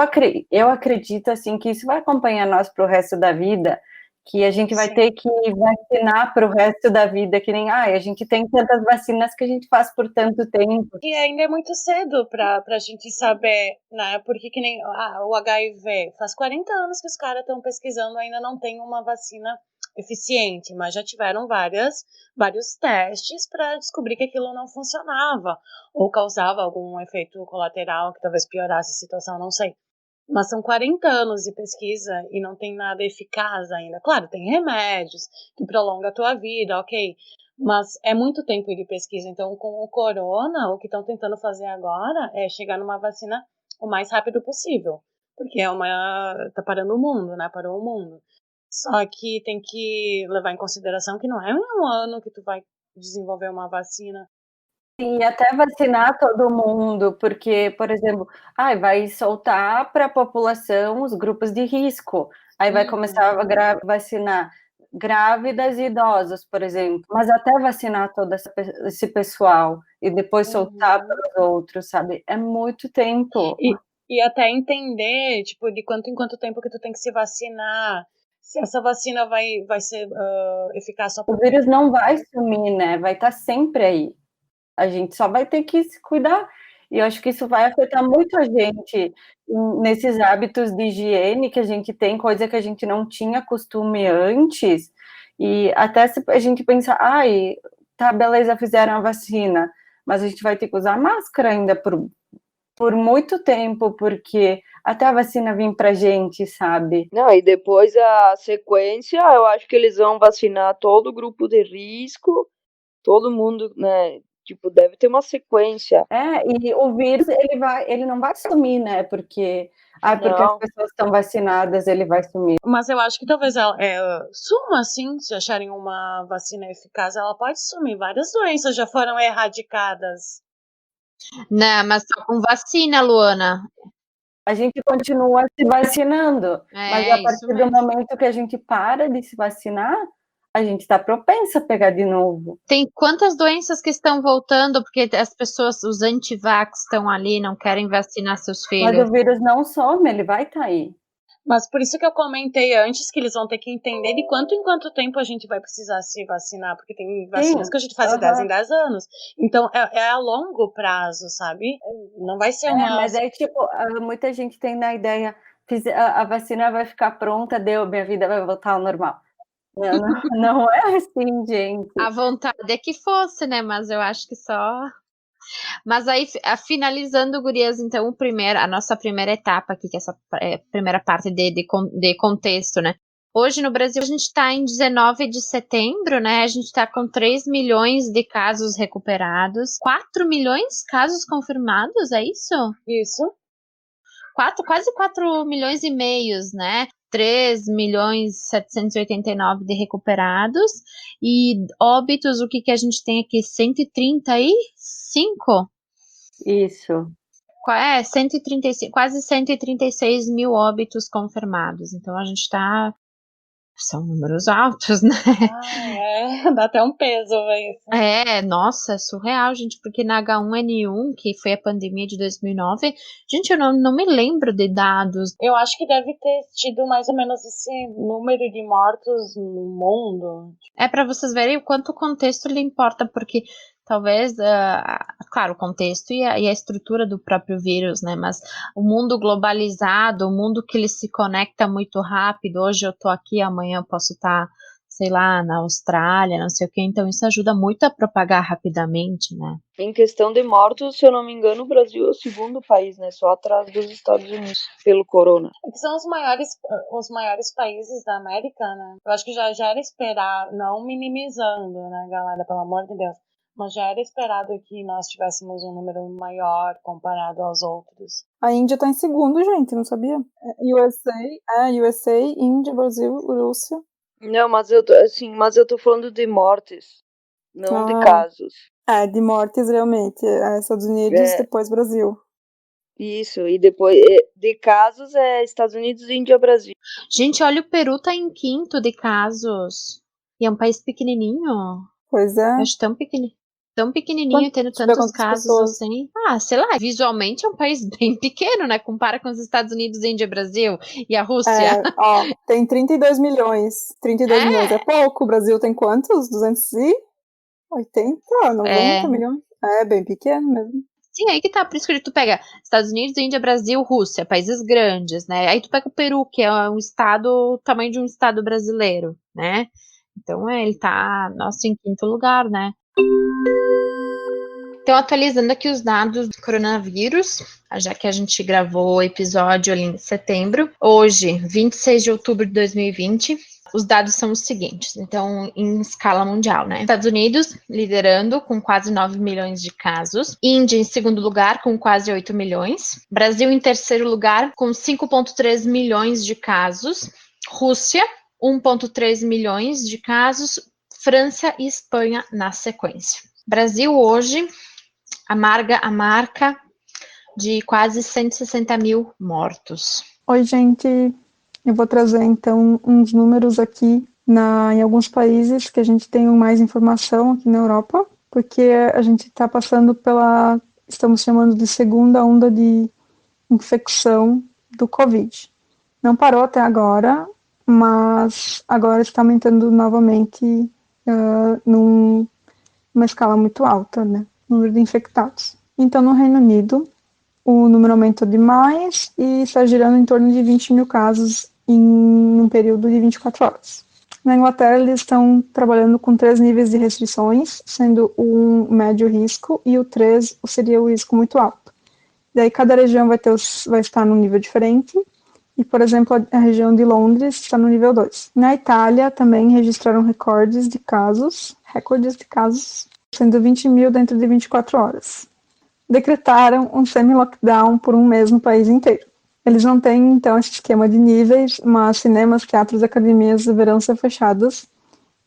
acredito, assim, que isso vai acompanhar nós para o resto da vida, que a gente vai Sim. ter que vacinar para o resto da vida, que nem, a gente tem tantas vacinas que a gente faz por tanto tempo. E ainda é muito cedo pra gente saber, né? Porque que nem o HIV, faz 40 anos que os caras estão pesquisando, ainda não tem uma vacina eficiente, mas já tiveram vários testes para descobrir que aquilo não funcionava ou causava algum efeito colateral que talvez piorasse a situação, não sei. Mas são 40 anos de pesquisa e não tem nada eficaz ainda. Claro, tem remédios que prolongam a tua vida, ok. Mas é muito tempo de pesquisa. Então, com o corona, o que estão tentando fazer agora é chegar numa vacina o mais rápido possível. Porque tá parando o mundo, né? Parou o mundo. Só que tem que levar em consideração que não é em um ano que tu vai desenvolver uma vacina. E até vacinar todo mundo, porque, por exemplo, vai soltar para a população os grupos de risco, aí vai começar a vacinar grávidas e idosos, por exemplo, mas até vacinar todo esse pessoal e depois soltar para os outros, sabe? É muito tempo. E até entender, tipo, de quanto em quanto tempo que tu tem que se vacinar, se essa vacina vai ser eficaz só O vírus não vai sumir, né? Vai estar sempre aí. A gente só vai ter que se cuidar. E eu acho que isso vai afetar muito a gente nesses hábitos de higiene que a gente tem, coisa que a gente não tinha costume antes. E até se a gente pensar, tá, beleza, fizeram a vacina, mas a gente vai ter que usar máscara ainda por muito tempo, porque até a vacina vir pra gente, sabe? Não, e depois a sequência, eu acho que eles vão vacinar todo o grupo de risco, todo mundo, né? Tipo, deve ter uma sequência. E o vírus, ele não vai sumir, né? Porque as pessoas estão vacinadas, ele vai sumir. Mas eu acho que talvez ela suma, assim, se acharem uma vacina eficaz, ela pode sumir. Várias doenças já foram erradicadas. Não, mas só com vacina, Luana. A gente continua se vacinando, mas a partir do momento que a gente para de se vacinar, a gente está propensa a pegar de novo. Tem quantas doenças que estão voltando porque as pessoas, os antivax estão ali, não querem vacinar seus filhos. Mas o vírus não some, ele vai estar aí. Mas por isso que eu comentei antes que eles vão ter que entender de quanto em quanto tempo a gente vai precisar se vacinar, porque tem vacinas que a gente faz de 10 em 10 anos. Então é a longo prazo, sabe? Não vai ser uma... Mas aí, tipo, muita gente tem na ideia, a vacina vai ficar pronta, minha vida vai voltar ao normal. Não é assim, gente. A vontade é que fosse, né? Mas eu acho que só... Mas aí, finalizando, gurias, então, a nossa primeira etapa aqui, que é essa primeira parte de contexto, né? Hoje no Brasil a gente está em 19 de setembro, né? A gente está com 3 milhões de casos recuperados, 4 milhões de casos confirmados, é isso? Isso. Quase 4 milhões e meios, né? 3 milhões 789 de recuperados e óbitos, o que a gente tem aqui? 135? Isso. 135, quase 136 mil óbitos confirmados. Então a gente tá... São números altos, né? Dá até um peso, velho. Nossa, é surreal, gente, porque na H1N1, que foi a pandemia de 2009, gente, eu não me lembro de dados. Eu acho que deve ter tido mais ou menos esse número de mortos no mundo. Para vocês verem o quanto o contexto lhe importa, porque talvez, claro, o contexto e a estrutura do próprio vírus, né, mas o mundo globalizado, o mundo que ele se conecta muito rápido, hoje eu tô aqui, amanhã eu posso estar, sei lá, na Austrália, não sei o que, então isso ajuda muito a propagar rapidamente, né. Em questão de mortos, se eu não me engano, o Brasil é o segundo país, né, só atrás dos Estados Unidos, pelo corona. Que são os maiores países da América, né, eu acho que já era esperar, não minimizando, né, galera, pelo amor de Deus. Mas já era esperado que nós tivéssemos um número maior comparado aos outros. A Índia tá em segundo, gente, não sabia? USA, Índia, Brasil, Rússia. Não, mas eu tô falando de mortes, não de casos. De mortes, realmente. Estados Unidos, depois Brasil. Isso, e depois de casos é Estados Unidos, Índia, Brasil. Gente, olha, o Peru tá em quinto de casos. E é um país pequenininho. Pois é. Eu acho tão pequenininho, tendo tantos casos assim. Sei lá, visualmente é um país bem pequeno, né? Compara com os Estados Unidos, Índia, Brasil e a Rússia. Tem 32 milhões. 32 milhões é pouco. O Brasil tem quantos? 280? 90 milhões? É bem pequeno mesmo. Sim, aí que tá, por isso que tu pega Estados Unidos, Índia, Brasil, Rússia, países grandes, né? Aí tu pega o Peru, que é um estado, o tamanho de um estado brasileiro, né? Então ele tá, em quinto lugar, né? Então, atualizando aqui os dados do coronavírus, já que a gente gravou o episódio ali em setembro, hoje, 26 de outubro de 2020, os dados são os seguintes, então, em escala mundial, né? Estados Unidos liderando com quase 9 milhões de casos, Índia em segundo lugar com quase 8 milhões, Brasil em terceiro lugar com 5,3 milhões de casos, Rússia 1,3 milhões de casos, França e Espanha na sequência. Brasil hoje amarga a marca de quase 160 mil mortos. Oi, gente. Eu vou trazer, então, uns números aqui em alguns países que a gente tem mais informação aqui na Europa, porque a gente está passando estamos chamando de segunda onda de infecção do Covid. Não parou até agora, mas agora está aumentando novamente numa escala muito alta, né? O número de infectados. Então, no Reino Unido, o número aumentou demais e está girando em torno de 20 mil casos em um período de 24 horas. Na Inglaterra, eles estão trabalhando com 3 níveis de restrições, sendo o 1 médio risco e o 3 seria o risco muito alto. Daí cada região vai estar num nível diferente, e, por exemplo, a região de Londres está no nível 2. Na Itália, também registraram recordes de casos, sendo 20 mil dentro de 24 horas. Decretaram um semi-lockdown por um mês no país inteiro. Eles não têm, então, esse esquema de níveis, mas cinemas, teatros e academias deverão ser fechados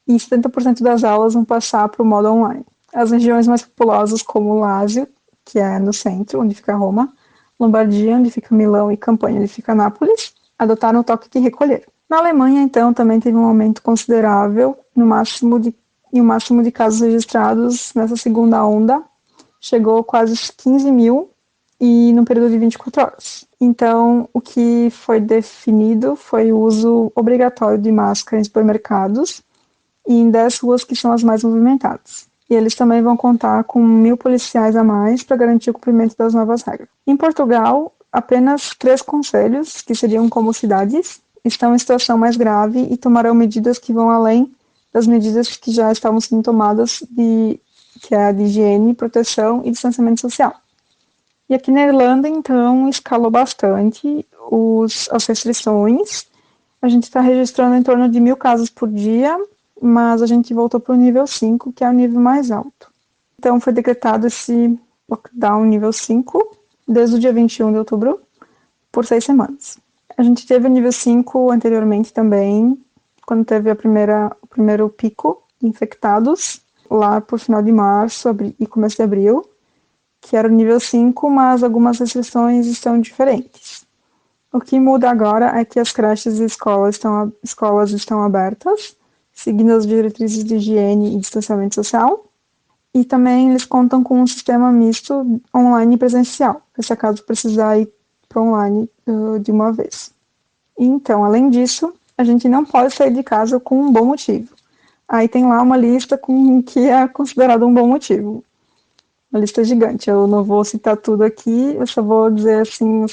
e 70% das aulas vão passar para o modo online. As regiões mais populosas, como Lásia, que é no centro, onde fica Roma, Lombardia, onde fica Milão, e Campanha, onde fica Nápoles, adotaram o toque de recolher. Na Alemanha, então, também teve um aumento considerável, e o máximo de casos registrados nessa segunda onda chegou a quase 15 mil e no período de 24 horas. Então, o que foi definido foi o uso obrigatório de máscara em supermercados e em 10 ruas que são as mais movimentadas. E eles também vão contar com 1.000 policiais a mais para garantir o cumprimento das novas regras. Em Portugal, apenas 3 concelhos, que seriam como cidades, estão em situação mais grave e tomarão medidas que vão além das medidas que já estavam sendo tomadas, que é a de higiene, proteção e distanciamento social. E aqui na Irlanda, então, escalou bastante as restrições. A gente está registrando em torno de 1.000 casos por dia, mas a gente voltou para o nível 5, que é o nível mais alto. Então, foi decretado esse lockdown nível 5, desde o dia 21 de outubro, por 6 semanas. A gente teve o nível 5 anteriormente também, quando teve o primeiro pico de infectados, lá por final de março e começo de abril, que era o nível 5, mas algumas restrições estão diferentes. O que muda agora é que as creches e escolas estão abertas, seguindo as diretrizes de higiene e distanciamento social, e também eles contam com um sistema misto online e presencial, se acaso precisar ir para online de uma vez. Então, além disso, a gente não pode sair de casa com um bom motivo. Aí tem lá uma lista com o que é considerado um bom motivo. Uma lista gigante. Eu não vou citar tudo aqui, eu só vou dizer, assim,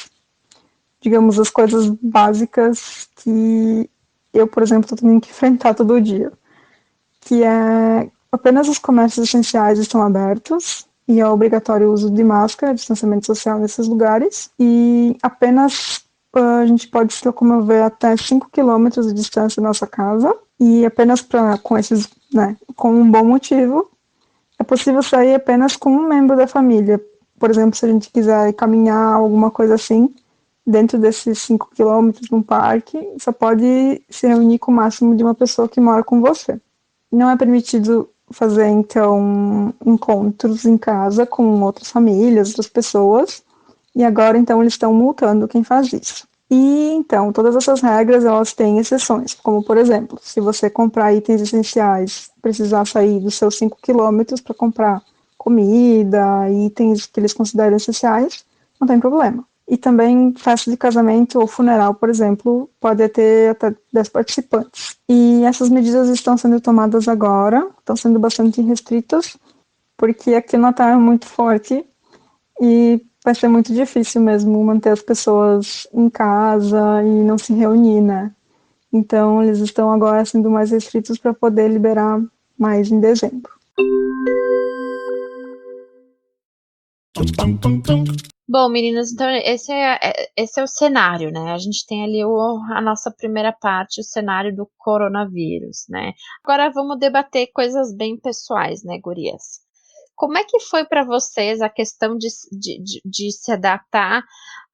digamos, as coisas básicas que eu, por exemplo, estou tendo que enfrentar todo dia. Que é apenas os comércios essenciais estão abertos e é obrigatório o uso de máscara, distanciamento social nesses lugares, e apenas a gente pode se locomover até 5 quilômetros de distância da nossa casa, e apenas com um bom motivo, é possível sair apenas com um membro da família. Por exemplo, se a gente quiser caminhar, alguma coisa assim, dentro desses 5 quilômetros num parque, só pode se reunir com o máximo de uma pessoa que mora com você. Não é permitido fazer, então, encontros em casa com outras famílias, outras pessoas, e agora, então, eles estão multando quem faz isso. E, então, todas essas regras, elas têm exceções, como, por exemplo, se você comprar itens essenciais, precisar sair dos seus 5 quilômetros para comprar comida, itens que eles consideram essenciais, não tem problema. E também festa de casamento ou funeral, por exemplo, pode ter até 10 participantes. E essas medidas estão sendo tomadas agora, estão sendo bastante restritas, porque aqui o Natal é muito forte e vai ser muito difícil mesmo manter as pessoas em casa e não se reunir, né? Então, eles estão agora sendo mais restritos para poder liberar mais em dezembro. Bom, meninas, então esse é o cenário, né? A gente tem ali a nossa primeira parte, o cenário do coronavírus, né? Agora vamos debater coisas bem pessoais, né, gurias? Como é que foi para vocês a questão de se adaptar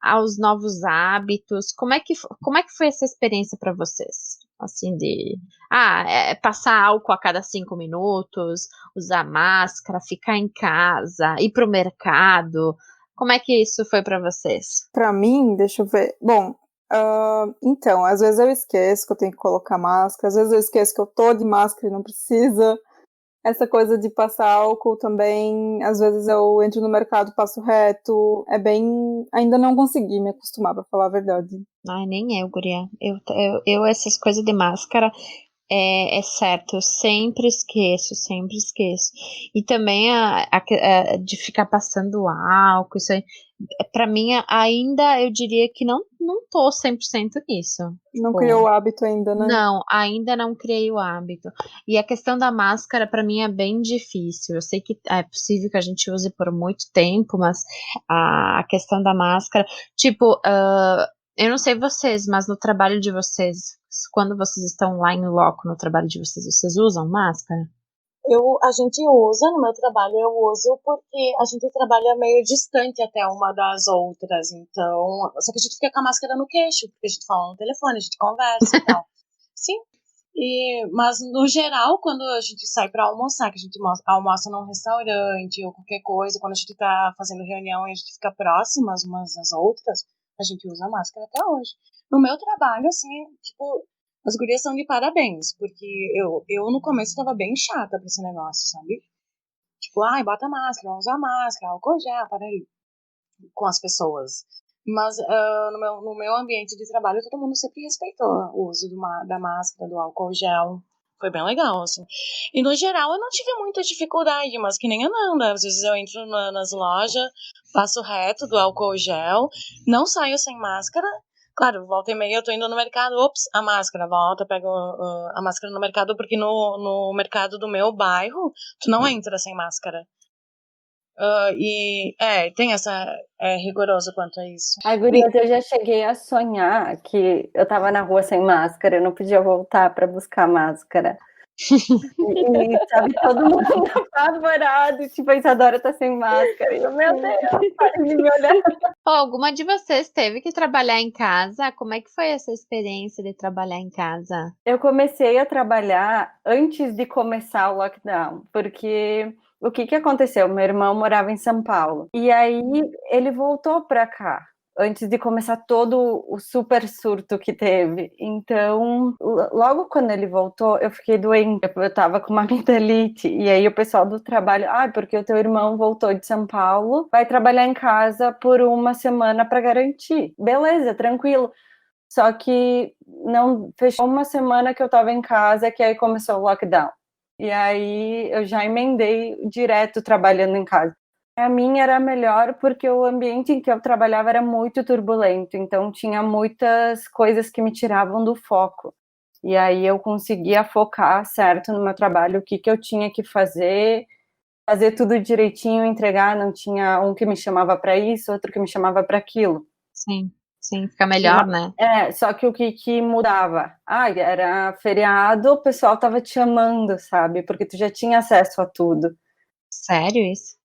aos novos hábitos? Como é que foi essa experiência para vocês? Assim, passar álcool a cada 5 minutos, usar máscara, ficar em casa, ir pro mercado. Como é que isso foi para vocês? Pra mim, deixa eu ver. Bom, então, às vezes eu esqueço que eu tenho que colocar máscara, às vezes eu esqueço que eu tô de máscara e não precisa. Essa coisa de passar álcool também, às vezes eu entro no mercado, passo reto, ainda não consegui me acostumar, pra falar a verdade. Ai, nem eu, guria. Eu essas coisas de máscara, é certo, eu sempre esqueço. E também de ficar passando álcool, isso aí, pra mim, ainda eu diria que não tô 100% nisso. Não criou o hábito ainda, né? Não, ainda não criei o hábito. E a questão da máscara, pra mim, é bem difícil. Eu sei que é possível que a gente use por muito tempo, mas a questão da máscara, tipo, eu não sei vocês, mas no trabalho de vocês, quando vocês estão lá em loco no trabalho de vocês usam máscara? A gente usa, no meu trabalho eu uso porque a gente trabalha meio distante até uma das outras, então, só que a gente fica com a máscara no queixo, porque a gente fala no telefone, a gente conversa e tal. Sim, mas no geral, quando a gente sai pra almoçar, que a gente almoça num restaurante ou qualquer coisa, quando a gente tá fazendo reunião e a gente fica próximas umas das outras, a gente usa máscara até hoje. No meu trabalho, assim, tipo, as gurias são de parabéns, porque eu no começo tava bem chata pra esse negócio, sabe? Tipo, ai, bota máscara, vamos usar máscara, álcool gel, para aí, com as pessoas. Mas no meu ambiente de trabalho, todo mundo sempre respeitou o uso da máscara, do álcool gel. Foi bem legal, assim. E no geral, eu não tive muita dificuldade, mas que nem a Nanda. Às vezes eu entro nas lojas, passo reto do álcool gel, não saio sem máscara. Claro, volta e meia eu tô indo no mercado, ops, a máscara, volta, pego a máscara no mercado, porque no mercado do meu bairro, tu não entra sem máscara. Tem rigoroso quanto a isso. Ai, gurias, eu já cheguei a sonhar que eu tava na rua sem máscara, eu não podia voltar para buscar máscara. E, sabe, todo mundo apavorado, tipo, a Isadora tá sem máscara. E eu, meu Deus, para de me olhar. Alguma de vocês teve que trabalhar em casa? Como é que foi essa experiência de trabalhar em casa? Eu comecei a trabalhar antes de começar o lockdown, porque o que aconteceu? Meu irmão morava em São Paulo, e aí ele voltou para cá, antes de começar todo o super surto que teve. Então, logo quando ele voltou, eu fiquei doente, eu tava com uma amigdalite, e aí o pessoal do trabalho, porque o teu irmão voltou de São Paulo, vai trabalhar em casa por uma semana para garantir. Beleza, tranquilo. Só que não fechou uma semana que eu tava em casa, que aí começou o lockdown. E aí eu já emendei direto trabalhando em casa. A minha era melhor porque o ambiente em que eu trabalhava era muito turbulento, então tinha muitas coisas que me tiravam do foco. E aí eu conseguia focar certo no meu trabalho, o que eu tinha que fazer tudo direitinho, entregar, não tinha um que me chamava para isso, outro que me chamava para aquilo. Sim, fica melhor, né? Só que o que mudava? Era feriado, o pessoal tava te chamando, sabe? Porque tu já tinha acesso a tudo. Sério isso?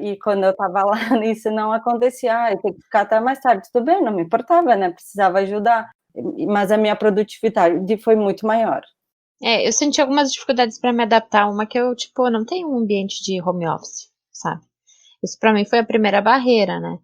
E quando eu tava lá, isso não acontecia. Eu tenho que ficar até mais tarde. Tudo bem, não me importava, né? Precisava ajudar. Mas a minha produtividade foi muito maior. Eu senti algumas dificuldades para me adaptar a uma que eu, tipo, não tenho um ambiente de home office, sabe? Isso para mim foi a primeira barreira, né?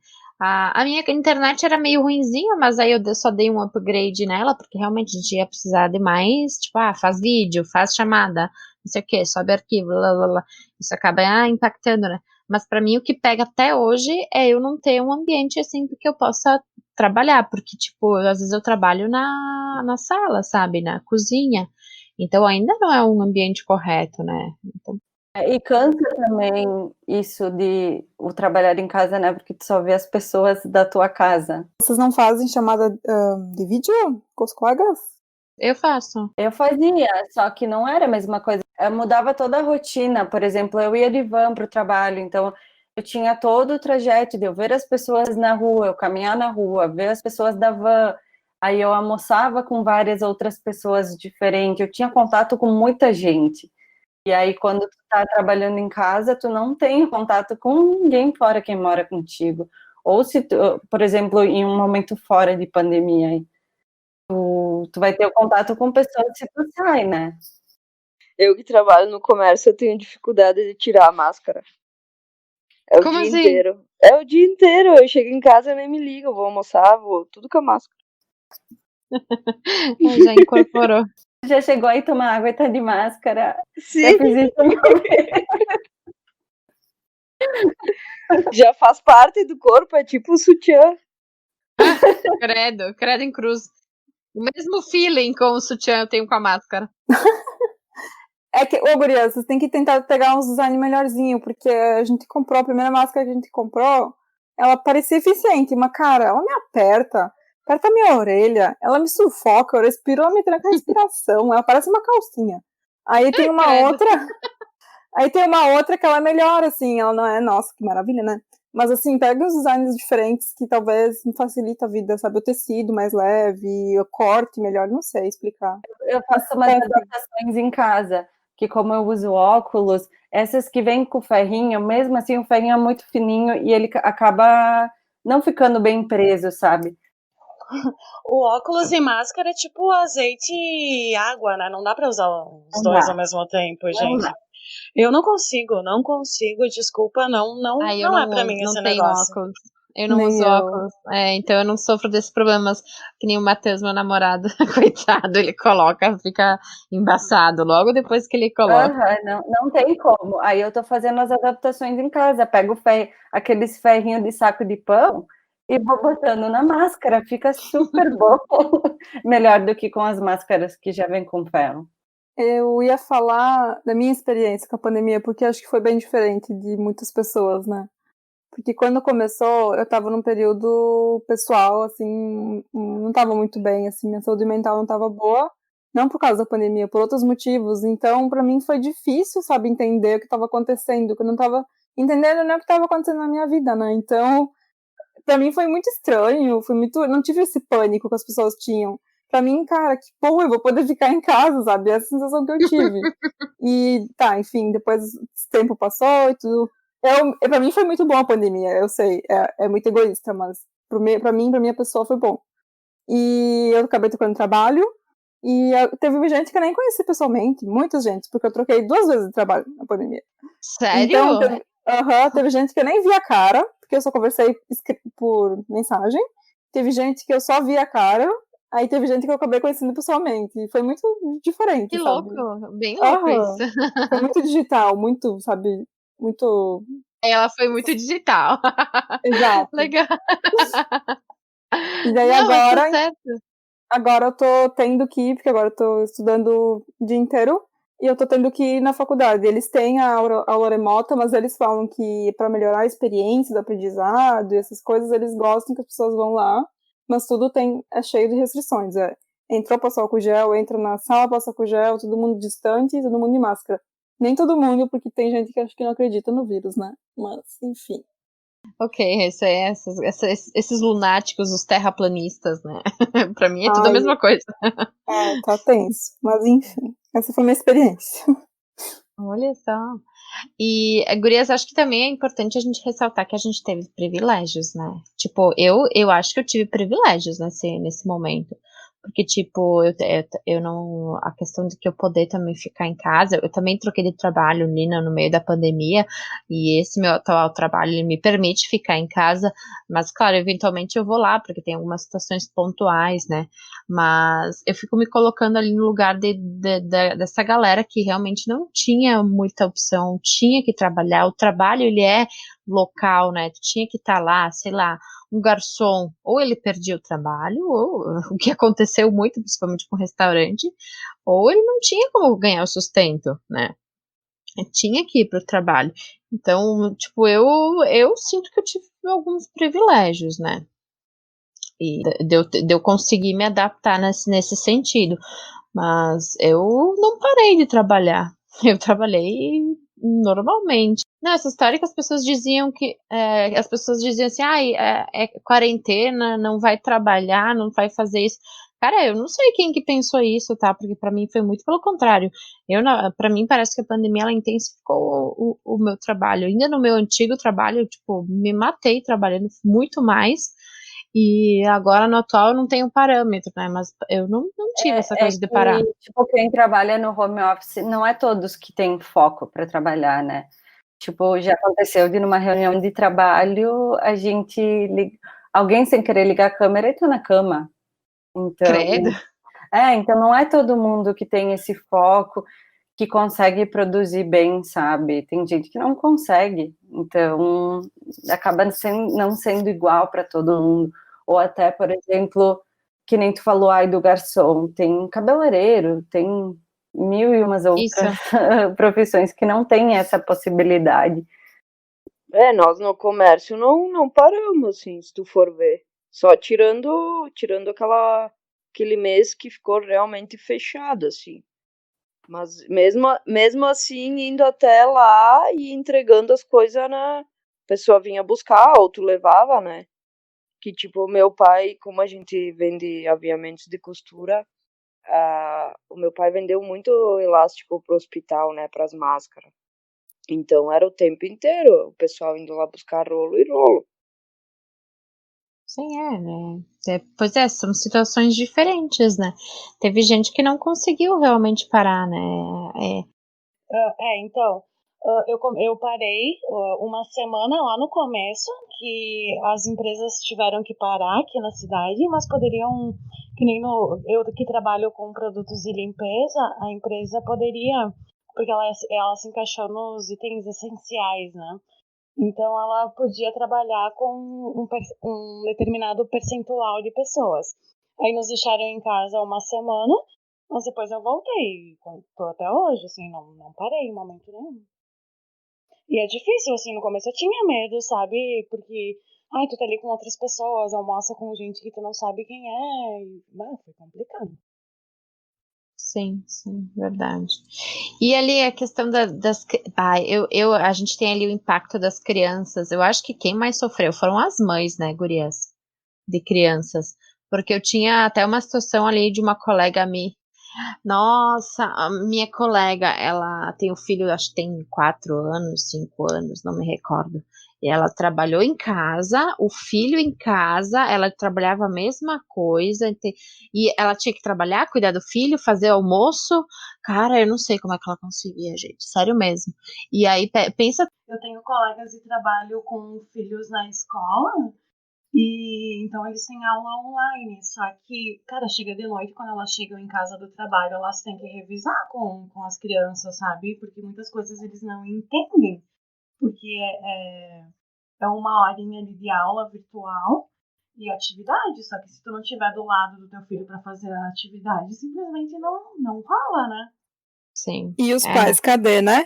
A minha internet era meio ruinzinha, mas aí eu só dei um upgrade nela, porque realmente a gente ia precisar de mais, tipo, faz vídeo, faz chamada, não sei o que, sobe arquivo, blá, blá, blá. Isso acaba impactando, né? Mas para mim o que pega até hoje é eu não ter um ambiente assim que eu possa trabalhar, porque, tipo, às vezes eu trabalho na sala, sabe, na cozinha, então ainda não é um ambiente correto, né? Então, E cansa também isso de o trabalhar em casa, né? Porque tu só vê as pessoas da tua casa. Vocês não fazem chamada de vídeo com os colegas? eu faço. Eu fazia, só que não era a mesma coisa. Eu mudava toda a rotina. Por exemplo, eu ia de van para o trabalho, então eu tinha todo o trajeto de eu ver as pessoas na rua, eu caminhar na rua, ver as pessoas da van. Aí eu almoçava com várias outras pessoas diferentes. Eu tinha contato com muita gente. E aí, quando tu tá trabalhando em casa, tu não tem contato com ninguém fora quem mora contigo. Ou se tu, por exemplo, em um momento fora de pandemia, tu tipo, tu vai ter o contato com pessoas se tu sai, né? Eu que trabalho no comércio, eu tenho dificuldade de tirar a máscara. É o Como dia assim? inteiro. É o dia inteiro. Eu chego em casa e nem me ligo. Eu vou almoçar, vou tudo com a máscara. Já incorporou. Já chegou aí tomar água e tá de máscara. Sim. Já fiz isso uma vez. Já faz parte do corpo, é tipo o sutiã. Credo em cruz. O mesmo feeling com o sutiã eu tenho com a máscara. É que, ô, guria, vocês têm que tentar pegar uns design melhorzinho, porque a gente comprou, a primeira máscara que a gente comprou, ela parecia eficiente, mas, cara, ela me aperta minha orelha, ela me sufoca, eu respiro, ela me tranca a respiração, ela parece uma calcinha. Aí tem uma Credo. outra que ela é melhor, assim, ela não é, nossa, que maravilha, né? Mas, assim, pega uns designs diferentes que talvez me facilita a vida, sabe? O tecido mais leve, o corte melhor, não sei explicar. Eu faço umas adaptações em casa, que como eu uso óculos, essas que vêm com o ferrinho, mesmo assim o ferrinho é muito fininho e ele acaba não ficando bem preso, sabe? O óculos e máscara é tipo azeite e água, né? Não dá pra usar os Não dois dá. ao mesmo tempo, Não gente. dá. Eu não consigo, desculpa, não Eu é pra mim não esse tenho negócio. óculos. Eu não Nem uso eu. óculos. Então eu não sofro desses problemas que nem o Matheus, meu namorado. Coitado, ele coloca, fica embaçado logo depois que ele coloca. Não tem como. Aí eu tô fazendo as adaptações em casa, pego aqueles ferrinhos de saco de pão e vou botando na máscara, fica super bom. Melhor do que com as máscaras que já vem com ferro. Eu ia falar da minha experiência com a pandemia, porque acho que foi bem diferente de muitas pessoas, né? Porque quando começou, eu tava num período pessoal, assim, não tava muito bem, assim, minha saúde mental não tava boa, não por causa da pandemia, por outros motivos. Então, pra mim foi difícil, sabe, entender o que tava acontecendo, que eu não tava entendendo nem o que tava acontecendo na minha vida, né? Então, pra mim foi muito estranho, não tive esse pânico que as pessoas tinham. Pra mim, cara, que porra, eu vou poder ficar em casa, sabe? Essa sensação que eu tive. E tá, enfim, depois o tempo passou e tudo. Pra mim foi muito bom a pandemia, eu sei, é muito egoísta, mas pra minha pessoa foi bom. E eu acabei trocando trabalho, e teve gente que eu nem conheci pessoalmente, muita gente, porque eu troquei 2 vezes de trabalho na pandemia. Sério? Então, teve gente que eu nem vi a cara, porque eu só conversei por mensagem. Teve gente que eu só vi a cara, aí teve gente que eu acabei conhecendo pessoalmente. E foi muito diferente, Que sabe? louco, bem louco isso. Foi muito digital, muito, sabe, muito... Ela foi muito digital. Exato. Legal. E daí Não, mas tá certo. agora eu tô tendo que ir, porque agora eu tô estudando o dia inteiro, e eu tô tendo que ir na faculdade. Eles têm a aula remota, mas eles falam que para melhorar a experiência do aprendizado e essas coisas, eles gostam que as pessoas vão lá, mas tudo é cheio de restrições. Entrou, passou álcool gel, entra na sala, passa álcool gel, todo mundo distante, todo mundo de máscara. Nem todo mundo, porque tem gente que acho que não acredita no vírus, né? Mas, enfim. Ok, esses lunáticos, os terraplanistas, né? Pra mim é tudo a Ai, mesma coisa. tá tenso. Mas, enfim, essa foi minha experiência. Olha só. E, gurias, acho que também é importante a gente ressaltar que a gente teve privilégios, né? Tipo, eu acho que eu tive privilégios nesse momento. Porque, tipo, eu não. A questão de que eu poder também ficar em casa, eu também troquei de trabalho, Nina, no meio da pandemia, e esse meu atual trabalho, ele me permite ficar em casa, mas, claro, eventualmente eu vou lá, porque tem algumas situações pontuais, né? Mas eu fico me colocando ali no lugar dessa galera que realmente não tinha muita opção, tinha que trabalhar. O trabalho, ele é local, né? Tu tinha que estar lá, sei lá, um garçom, ou ele perdia o trabalho, ou o que aconteceu muito, principalmente com o restaurante, ou ele não tinha como ganhar o sustento, né? Tinha que ir para o trabalho. Então, tipo, eu sinto que eu tive alguns privilégios, né? E de eu conseguir me adaptar nesse sentido. Mas eu não parei de trabalhar. Eu trabalhei normalmente. Não, essa história que as pessoas diziam as pessoas diziam assim, é quarentena, não vai trabalhar, não vai fazer isso. Cara, eu não sei quem que pensou isso, tá? Porque pra mim foi muito pelo contrário. Pra mim parece que a pandemia, ela intensificou o meu trabalho. Ainda no meu antigo trabalho, eu, tipo, me matei trabalhando muito mais. E agora no atual eu não tenho parâmetro, né? Mas eu não tive essa coisa de parar. Tipo, quem trabalha no home office, não é todos que têm foco para trabalhar, né? Tipo, já aconteceu de numa reunião de trabalho, alguém sem querer ligar a câmera e tá na cama. Então, Credo. então não é todo mundo que tem esse foco, que consegue produzir bem, sabe? Tem gente que não consegue, então acaba não sendo igual para todo mundo. Ou até, por exemplo, que nem tu falou aí do garçom, tem cabeleireiro, tem mil e umas outras profissões que não têm essa possibilidade. Nós no comércio não paramos, assim, se tu for ver. Só tirando aquele mês que ficou realmente fechado, assim. Mas mesmo assim, indo até lá e entregando as coisas, né? A pessoa vinha buscar, ou tu levava, né? Que tipo, meu pai, como a gente vende aviamentos de costura, o meu pai vendeu muito elástico pro hospital, né? Pras máscaras. Então era o tempo inteiro, o pessoal indo lá buscar rolo e rolo. Sim, né? Pois são situações diferentes, né? Teve gente que não conseguiu realmente parar, né? Então, eu parei uma semana lá no começo, que as empresas tiveram que parar aqui na cidade, mas poderiam, que nem eu que trabalho com produtos de limpeza, a empresa poderia, porque ela se encaixou nos itens essenciais, né? Então ela podia trabalhar com um determinado percentual de pessoas. Aí nos deixaram em casa uma semana, mas depois eu voltei. Tô até hoje, assim, não parei em momento nenhum. E é difícil, assim, no começo eu tinha medo, sabe? Porque, tu tá ali com outras pessoas, almoça com gente que tu não sabe quem é. Foi complicado. Sim, verdade. E ali a questão a gente tem ali o impacto das crianças. Eu acho que quem mais sofreu foram as mães, né, gurias, de crianças. Porque eu tinha até uma situação ali de uma colega minha. Nossa, a minha colega, ela tem um filho, acho que tem 4 anos, 5 anos, não me recordo. E ela trabalhou em casa, o filho em casa, ela trabalhava a mesma coisa, e ela tinha que trabalhar, cuidar do filho, fazer almoço. Cara, eu não sei como é que ela conseguia, gente, sério mesmo. E aí, pensa. Eu tenho colegas de trabalho com filhos na escola, e então eles têm aula online, só que, cara, chega de noite, quando elas chegam em casa do trabalho, elas têm que revisar com as crianças, sabe? Porque muitas coisas eles não entendem, porque é uma horinha ali de aula virtual e atividade, só que se tu não tiver do lado do teu filho para fazer a atividade, simplesmente não rola, né? Sim. E os pais, cadê, né?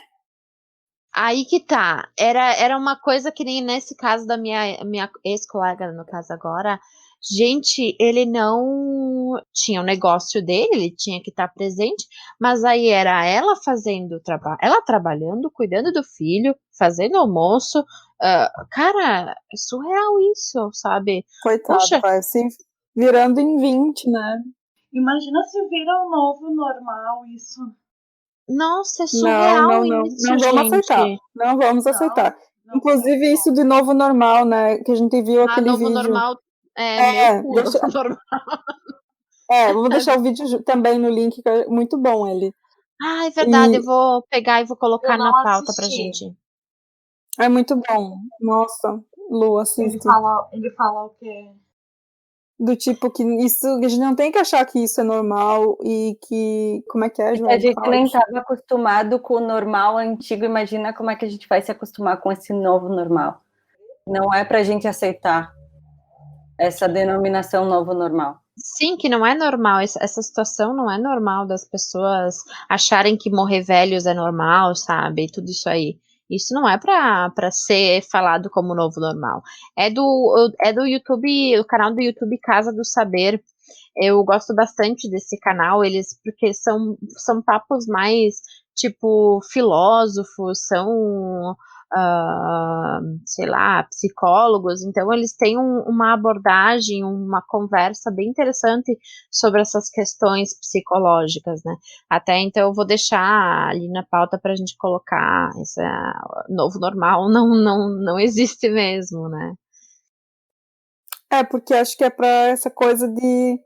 Aí que tá, era uma coisa que nem nesse caso da minha ex-colega, no caso agora, gente, ele não tinha o negócio dele, ele tinha que estar presente, mas aí era ela fazendo trabalho, ela trabalhando, cuidando do filho, fazendo almoço, cara, é surreal isso, sabe? Coitado, Poxa, vai assim, virando em 20, né? Imagina se vira um novo normal isso. nossa, é Não surreal isso, vamos aceitar. gente. Não vamos aceitar. Não Inclusive isso de novo normal, né? Que a gente viu aquele Novo vídeo. normal é meu cu, Deixa, novo normal. vamos deixar o vídeo também no link, que é muito bom ele. Ah, é verdade, E eu vou pegar e vou colocar eu na não pauta pra assisti. gente. é muito bom. Nossa, Lu, assiste. Ele fala o quê? Do tipo que isso, a gente não tem que achar que isso é normal e que. Como é que é, João? A gente Fala. nem estava acostumado com o normal antigo, imagina como é que a gente vai se acostumar com esse novo normal. Não é para a gente aceitar essa denominação novo normal. Sim, que não é normal, essa situação não é normal das pessoas acharem que morrer velhos é normal, sabe? Tudo isso aí. Isso não é pra ser falado como novo normal. É do YouTube, o canal do YouTube Casa do Saber. Eu gosto bastante desse canal, porque são papos mais, tipo, filósofos, são, sei lá, psicólogos, então eles têm uma abordagem, uma conversa bem interessante sobre essas questões psicológicas, né? Até então eu vou deixar ali na pauta para a gente colocar esse novo normal, não existe mesmo, né? Porque acho que é pra essa coisa de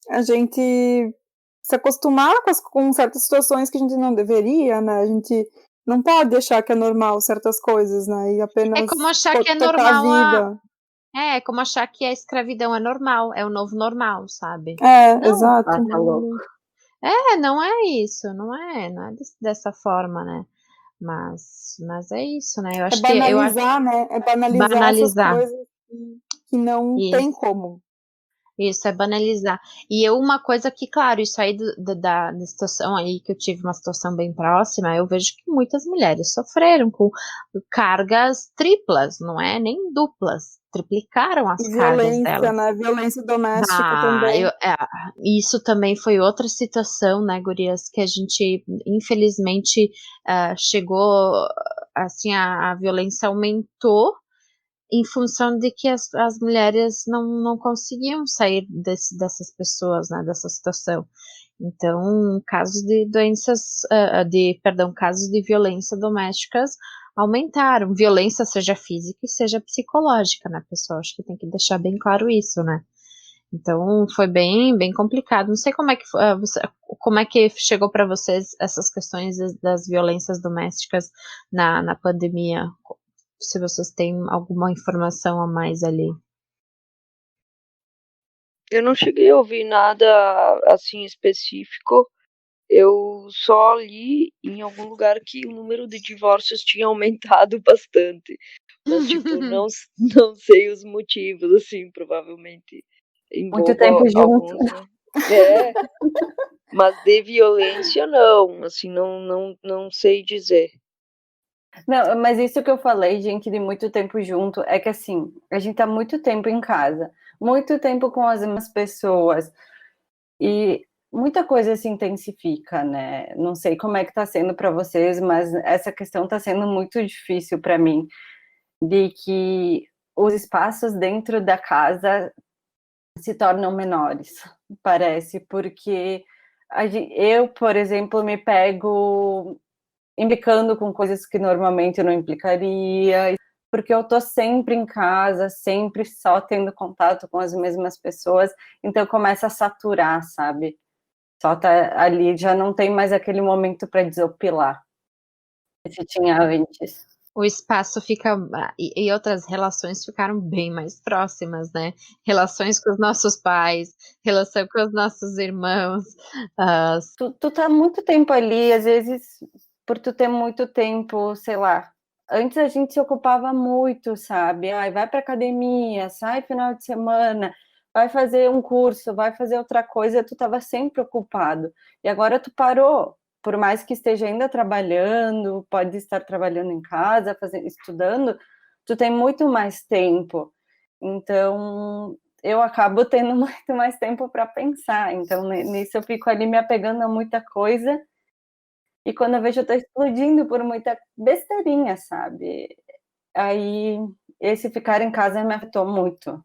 a gente se acostumar com certas situações que a gente não deveria, né? A gente não pode achar que é normal certas coisas, né? E É apenas como achar que é tocar a normal vida. É como achar que a escravidão é normal, é o novo normal, sabe? Não, Exato. Tá louco. não é isso, não é dessa forma, né? Mas é isso, né? Eu acho que Né? É banalizar essas banalizar. coisas que não tem Isso. como. Isso, é banalizar. E uma coisa que, claro, isso aí da situação aí, que eu tive uma situação bem próxima, eu vejo que muitas mulheres sofreram com cargas triplas, não é nem duplas, triplicaram as E cargas violência, delas. né? Violência doméstica também. Isso também foi outra situação, né, gurias, que a gente, infelizmente, chegou, assim, a violência aumentou, em função de que as mulheres não conseguiam sair dessas pessoas, né, dessa situação. Então, casos de casos de violência domésticas aumentaram. Violência seja física e seja psicológica, né, pessoal? Acho que tem que deixar bem claro isso, né? Então, foi bem, bem complicado. Não sei como é que como é que chegou para vocês essas questões das violências domésticas na pandemia, se vocês têm alguma informação a mais ali. Eu não cheguei a ouvir nada assim específico. Eu só li em algum lugar que o número de divórcios tinha aumentado bastante. Mas, tipo, não sei os motivos, assim, provavelmente Muito envolva tempo junto. alguns, né? Mas de violência, não. Assim, não sei dizer. Não, mas isso que eu falei, gente, de muito tempo junto, é que assim, a gente tá muito tempo em casa, muito tempo com as mesmas pessoas, e muita coisa se intensifica, né? Não sei como é que tá sendo para vocês, mas essa questão tá sendo muito difícil para mim, de que os espaços dentro da casa se tornam menores, parece, porque eu, por exemplo, me pego implicando com coisas que normalmente eu não implicaria, porque eu tô sempre em casa, sempre só tendo contato com as mesmas pessoas, então começa a saturar, sabe? Só tá ali, já não tem mais aquele momento para desopilar que tinha antes. O espaço fica, e outras relações ficaram bem mais próximas, né? Relações com os nossos pais, relação com os nossos irmãos. Tu tá muito tempo ali, às vezes, por tu ter muito tempo, sei lá. Antes a gente se ocupava muito, sabe? Ai, vai pra academia, sai final de semana, vai fazer um curso, vai fazer outra coisa, tu tava sempre ocupado. E agora tu parou, por mais que esteja ainda trabalhando, pode estar trabalhando em casa, estudando, tu tem muito mais tempo. Então, eu acabo tendo muito mais tempo para pensar. Então, nisso eu fico ali me apegando a muita coisa. E quando eu vejo, eu tô explodindo por muita besteirinha, sabe? Aí, esse ficar em casa me afetou muito.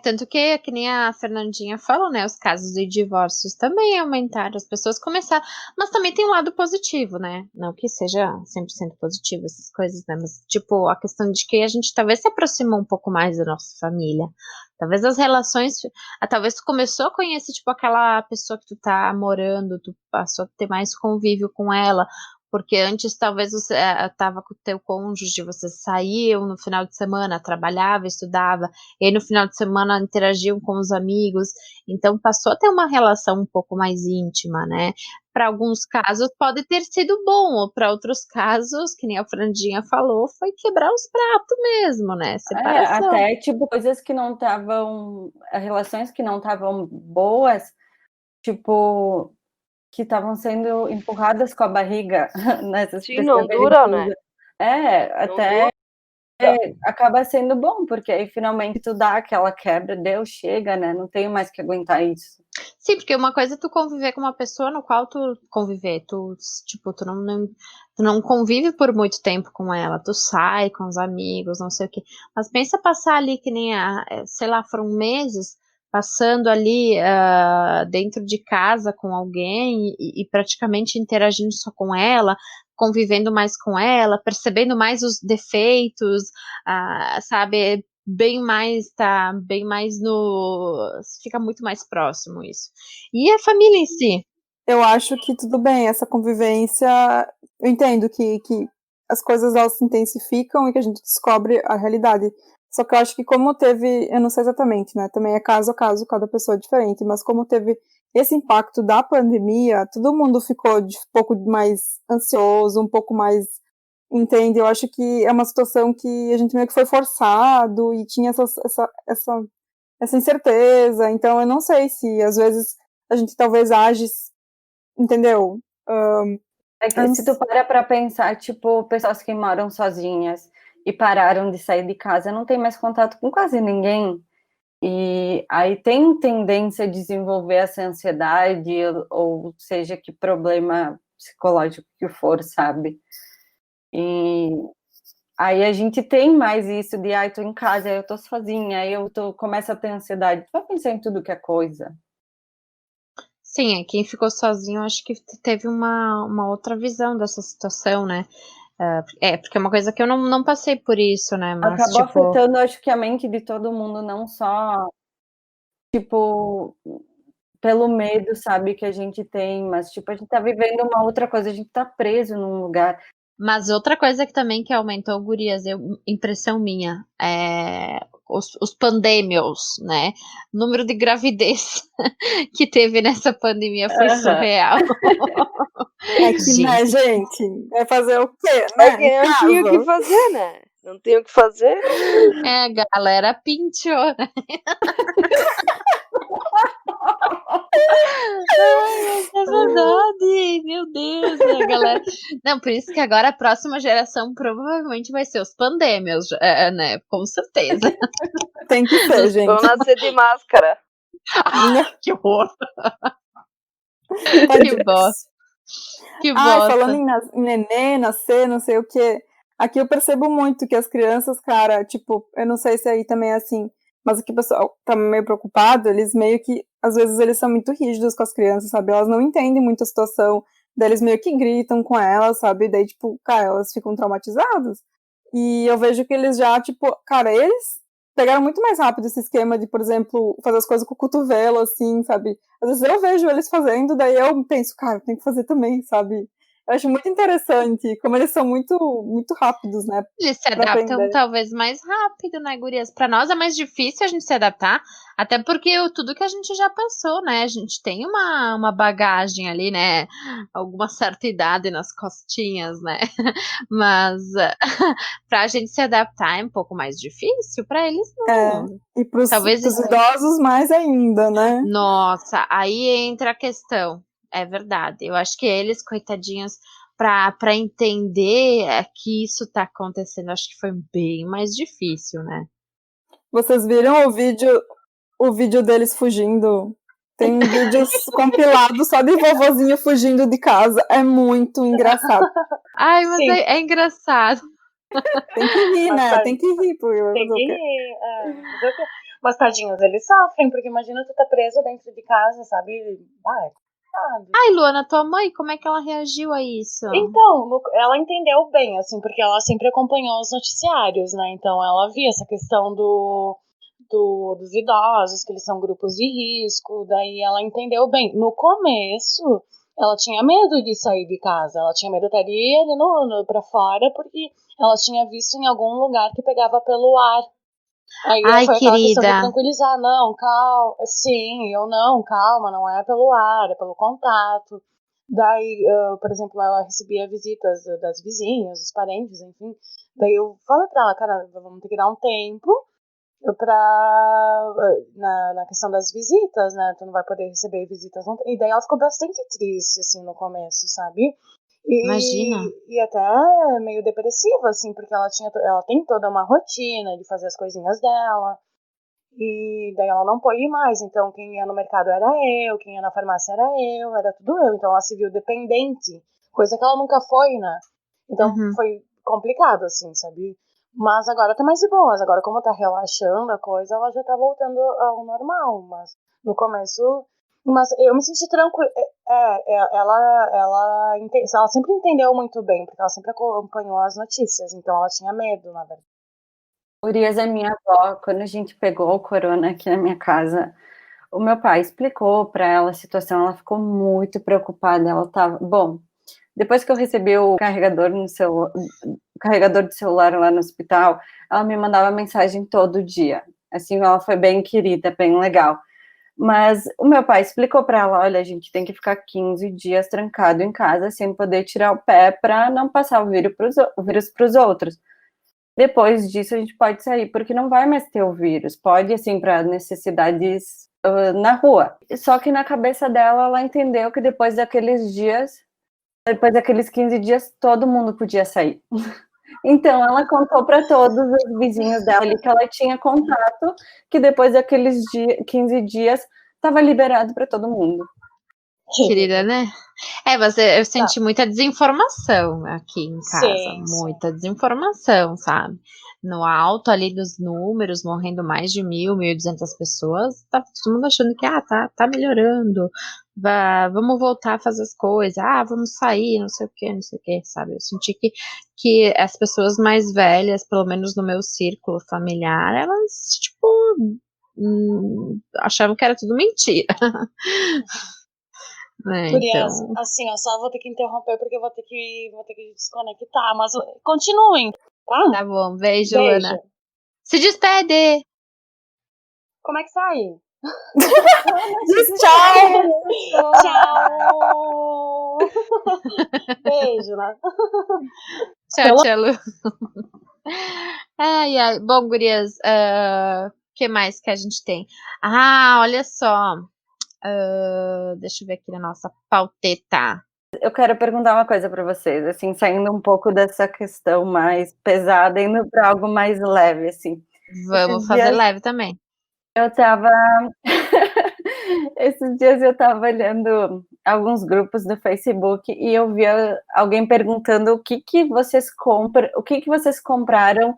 Tanto que nem a Fernandinha falou, né? Os casos de divórcios também aumentaram, as pessoas começaram. Mas também tem um lado positivo, né? Não que seja 100% positivo essas coisas, né? Mas, tipo, a questão de que a gente talvez se aproximou um pouco mais da nossa família. Talvez as relações. Talvez tu começou a conhecer, tipo, aquela pessoa que tu tá morando, tu passou a ter mais convívio com ela. Porque antes talvez você estava com o teu cônjuge, vocês saíam no final de semana, trabalhava, estudava, e aí no final de semana interagiam com os amigos, então passou a ter uma relação um pouco mais íntima, né? Para alguns casos pode ter sido bom, ou para outros casos, que nem a Frandinha falou, foi quebrar os pratos mesmo, né? Separação. Até, tipo, coisas que não estavam... Relações que não estavam boas, tipo... que estavam sendo empurradas com a barriga nessas Sim, não dura, né? Não até dura. acaba sendo bom, porque aí finalmente tu dá aquela quebra, Deus chega, né? Não tenho mais que aguentar isso. Sim, porque uma coisa é tu conviver com uma pessoa no qual tu conviver, tipo, tu não convive por muito tempo com ela, tu sai com os amigos, não sei o quê. Mas pensa passar ali que nem sei lá, foram meses passando ali dentro de casa com alguém e praticamente interagindo só com ela, convivendo mais com ela, percebendo mais os defeitos, sabe? tá bem mais no... Fica muito mais próximo isso. E a família em si? Eu acho que tudo bem, essa convivência, eu entendo que as coisas elas se intensificam e que a gente descobre a realidade. Só que eu acho que como teve, eu não sei exatamente, né, também é caso a caso, cada pessoa é diferente, mas como teve esse impacto da pandemia, todo mundo ficou um pouco mais ansioso, um pouco mais, entende? Eu acho que é uma situação que a gente meio que foi forçado e tinha essa incerteza, então eu não sei se às vezes a gente talvez age, entendeu? É que se tu para pensar, tipo, pessoas que moram sozinhas e pararam de sair de casa, não tem mais contato com quase ninguém. E aí tem tendência a desenvolver essa ansiedade, ou seja, que problema psicológico que for, sabe? E aí a gente tem mais isso de, ai, tô em casa, eu tô sozinha, aí começo a ter ansiedade. Tu vai pensar em tudo que é coisa. Sim, quem ficou sozinho, acho que teve uma outra visão dessa situação, né? Porque é uma coisa que eu não passei por isso, né? Mas, Acabou tipo... afetando, acho que a mente de todo mundo, não só, tipo, pelo medo, sabe, que a gente tem, mas, tipo, a gente tá vivendo uma outra coisa, a gente tá preso num lugar. Mas outra coisa que também que aumentou, gurias, impressão minha, os pandêmios, né? O número de gravidez que teve nessa pandemia foi surreal. É que, né, gente, vai fazer o quê, É né? que não tinha o que fazer, né? Não tem o que fazer. É, galera pinchou, né? Ai, é verdade, meu Deus, né, galera? Não, por isso que agora a próxima geração provavelmente vai ser os pandêmios, né? Com certeza. Tem que ser, gente. Vão nascer de máscara. Que horror! Pode Que bosta. Que Ai, bosta. falando em nenê, nascer, não sei o quê. Aqui eu percebo muito que as crianças, cara, tipo, eu não sei se aí também é assim, mas aqui o pessoal tá meio preocupado, eles meio que, às vezes eles são muito rígidos com as crianças, sabe? Elas não entendem muito a situação, daí eles meio que gritam com elas, sabe? Daí, tipo, cara, elas ficam traumatizadas. E eu vejo que eles já, tipo, cara, eles pegaram muito mais rápido esse esquema de, por exemplo, fazer as coisas com o cotovelo, assim, sabe? Às vezes eu vejo eles fazendo, daí eu penso, cara, tem que fazer também, sabe? Eu acho muito interessante como eles são muito, muito rápidos, né? Eles se Pra adaptam aprender. talvez mais rápido, né, gurias? Pra nós é mais difícil a gente se adaptar, até porque tudo que a gente já passou, né? A gente tem uma bagagem ali, né? Alguma certa idade nas costinhas, né? Mas pra gente se adaptar é um pouco mais difícil, pra eles É, não. e pros Talvez idosos mais ainda, né? Nossa, aí entra a questão. É verdade. Eu acho que eles, coitadinhos, para entender que isso tá acontecendo, acho que foi bem mais difícil, né? Vocês viram o vídeo deles fugindo? Tem vídeos compilados só de vovozinho fugindo de casa. É muito engraçado. Ai, mas Sim. é engraçado. Tem que rir, Mas né? Tem que rir, porque vai tem fazer o que quê? rir. Fazer o quê? Mas tadinhos, eles sofrem, porque imagina tu tá preso dentro de casa, sabe? É complicado. Ai, Luana, tua mãe, como é que ela reagiu a isso? Então, ela entendeu bem, assim, porque ela sempre acompanhou os noticiários, né? Então ela via essa questão dos idosos, que eles são grupos de risco, daí ela entendeu bem. No começo, ela tinha medo de sair de casa, ela tinha medo de estar ali pra fora, porque ela tinha visto em algum lugar que pegava pelo ar. Aí Ai, foi aquela questão de querida. tranquilizar, não, calma, sim, eu não, calma, não é pelo ar, é pelo contato. Daí, por exemplo, ela recebia visitas das vizinhas, dos parentes, enfim. Daí eu falei pra ela, cara, vamos ter que dar um tempo na questão das visitas, né? Tu não vai poder receber visitas. E daí ela ficou bastante triste, assim, no começo, sabe? Imagina. E até meio depressiva, assim, porque ela tem toda uma rotina de fazer as coisinhas dela. E daí ela não pôde ir mais. Então, quem ia no mercado era eu, quem ia na farmácia era tudo eu. Então, ela se viu dependente, coisa que ela nunca foi, né? Então, Uhum. foi complicado, assim, sabe? Mas agora tá mais de boas. Agora, como tá relaxando a coisa, ela já tá voltando ao normal. Mas no começo. Mas eu me senti tranquila. Ela sempre entendeu muito bem, porque ela sempre acompanhou as notícias. Então, ela tinha medo, na verdade. Gurias, a minha avó, quando a gente pegou o corona aqui na minha casa, o meu pai explicou para ela a situação, ela ficou muito preocupada, ela tava... Bom, depois que eu recebi o carregador de celular lá no hospital, ela me mandava mensagem todo dia. Assim, ela foi bem querida, bem legal. Mas o meu pai explicou para ela, olha, a gente tem que ficar 15 dias trancado em casa sem poder tirar o pé para não passar o vírus para os outros. Depois disso a gente pode sair, porque não vai mais ter o vírus. Pode, assim, para necessidades na rua. Só que na cabeça dela, ela entendeu que depois daqueles 15 dias, todo mundo podia sair. Então, ela contou para todos os vizinhos dela ali que ela tinha contato, que depois daqueles 15 dias, estava liberado para todo mundo. Querida, né? Mas eu senti muita desinformação aqui em casa. Sim, sim. Muita desinformação, sabe? No alto ali dos números, morrendo mais de 1.200 pessoas, tá todo mundo achando que tá melhorando. Vamos voltar a fazer as coisas. Vamos sair, não sei o que, sabe? Eu senti que as pessoas mais velhas, pelo menos no meu círculo familiar, elas, tipo, achavam que era tudo mentira. Gurias, Então. assim, eu só vou ter que interromper porque eu vou ter que desconectar, mas continuem, tá? Tá bom, beijo, Beijo. Ana. Se despede! Como é que sai? Tchau! Tchau! Beijo, né? Tchau, Lu. Ai. Bom, gurias, o que mais que a gente tem? Olha só. Deixa eu ver aqui na nossa pauteta. Eu quero perguntar uma coisa para vocês, assim, saindo um pouco dessa questão mais pesada, indo para algo mais leve, assim. Vamos fazer leve também. Esses dias eu estava olhando alguns grupos do Facebook e eu vi alguém perguntando o que vocês compraram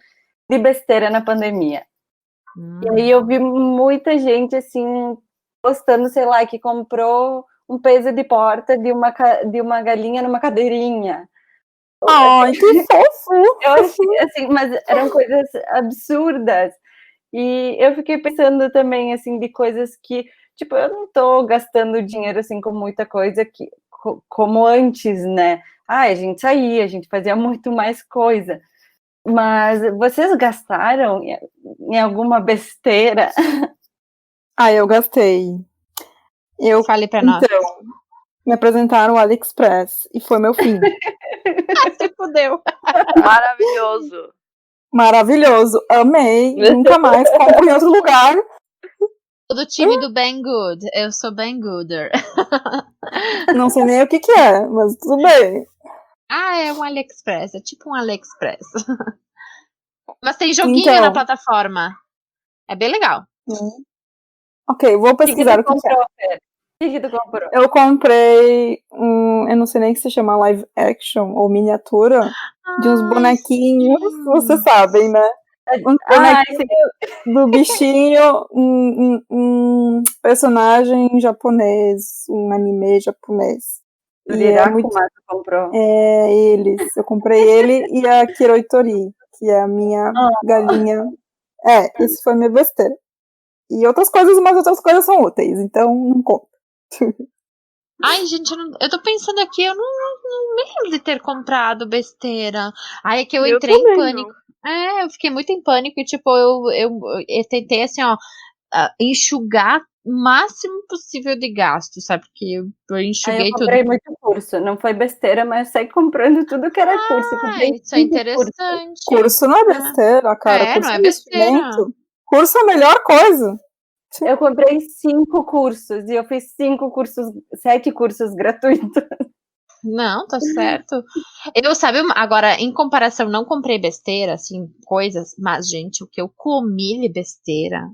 de besteira na pandemia. E aí eu vi muita gente, assim, postando, sei lá, que comprou um peso de porta de uma galinha numa cadeirinha. Ai, que fofo! Eu achei, assim, mas eram coisas absurdas. E eu fiquei pensando também, assim, de coisas que, tipo, eu não tô gastando dinheiro, assim, com muita coisa como antes, né? A gente saía, a gente fazia muito mais coisa. Mas vocês gastaram em alguma besteira? Eu gastei. Fale pra nós. Então, me apresentaram o AliExpress e foi meu fim. Se fudeu. Maravilhoso. Maravilhoso, amei, nunca mais compro em outro lugar. Do time do Ben Good. Eu sou Ben Gooder. Não sei nem o que é, mas tudo bem. É um AliExpress. É tipo um AliExpress. Mas tem joguinho na plataforma. É bem legal. Ok, vou pesquisar o que é. O que tu comprou? Eu comprei eu não sei nem se chama live action ou miniatura de uns bonequinhos, vocês sabem, né? Uns bonequinhos do bichinho, um personagem japonês, um anime japonês. E é muito... tu comprou? Eles. Eu comprei ele e a Kiroitori, que é a minha galinha. Isso foi minha besteira. E outras coisas, mas outras coisas são úteis, então não conta. Gente, eu tô pensando aqui, eu não lembro de ter comprado besteira. É que eu entrei em pânico. Eu fiquei muito em pânico e, tipo, eu tentei, assim, enxugar o máximo possível de gasto, sabe? Porque eu enxuguei tudo. Eu comprei muito curso, não foi besteira, mas saí comprando tudo que era curso. Isso é interessante. Curso não é besteira, cara. Curso não é besteira. Curso é a melhor coisa. Eu comprei 5 cursos e eu fiz 7 cursos gratuitos. Não, tá certo. Agora, em comparação, não comprei besteira, assim, coisas, mas, gente, o que eu comi de besteira.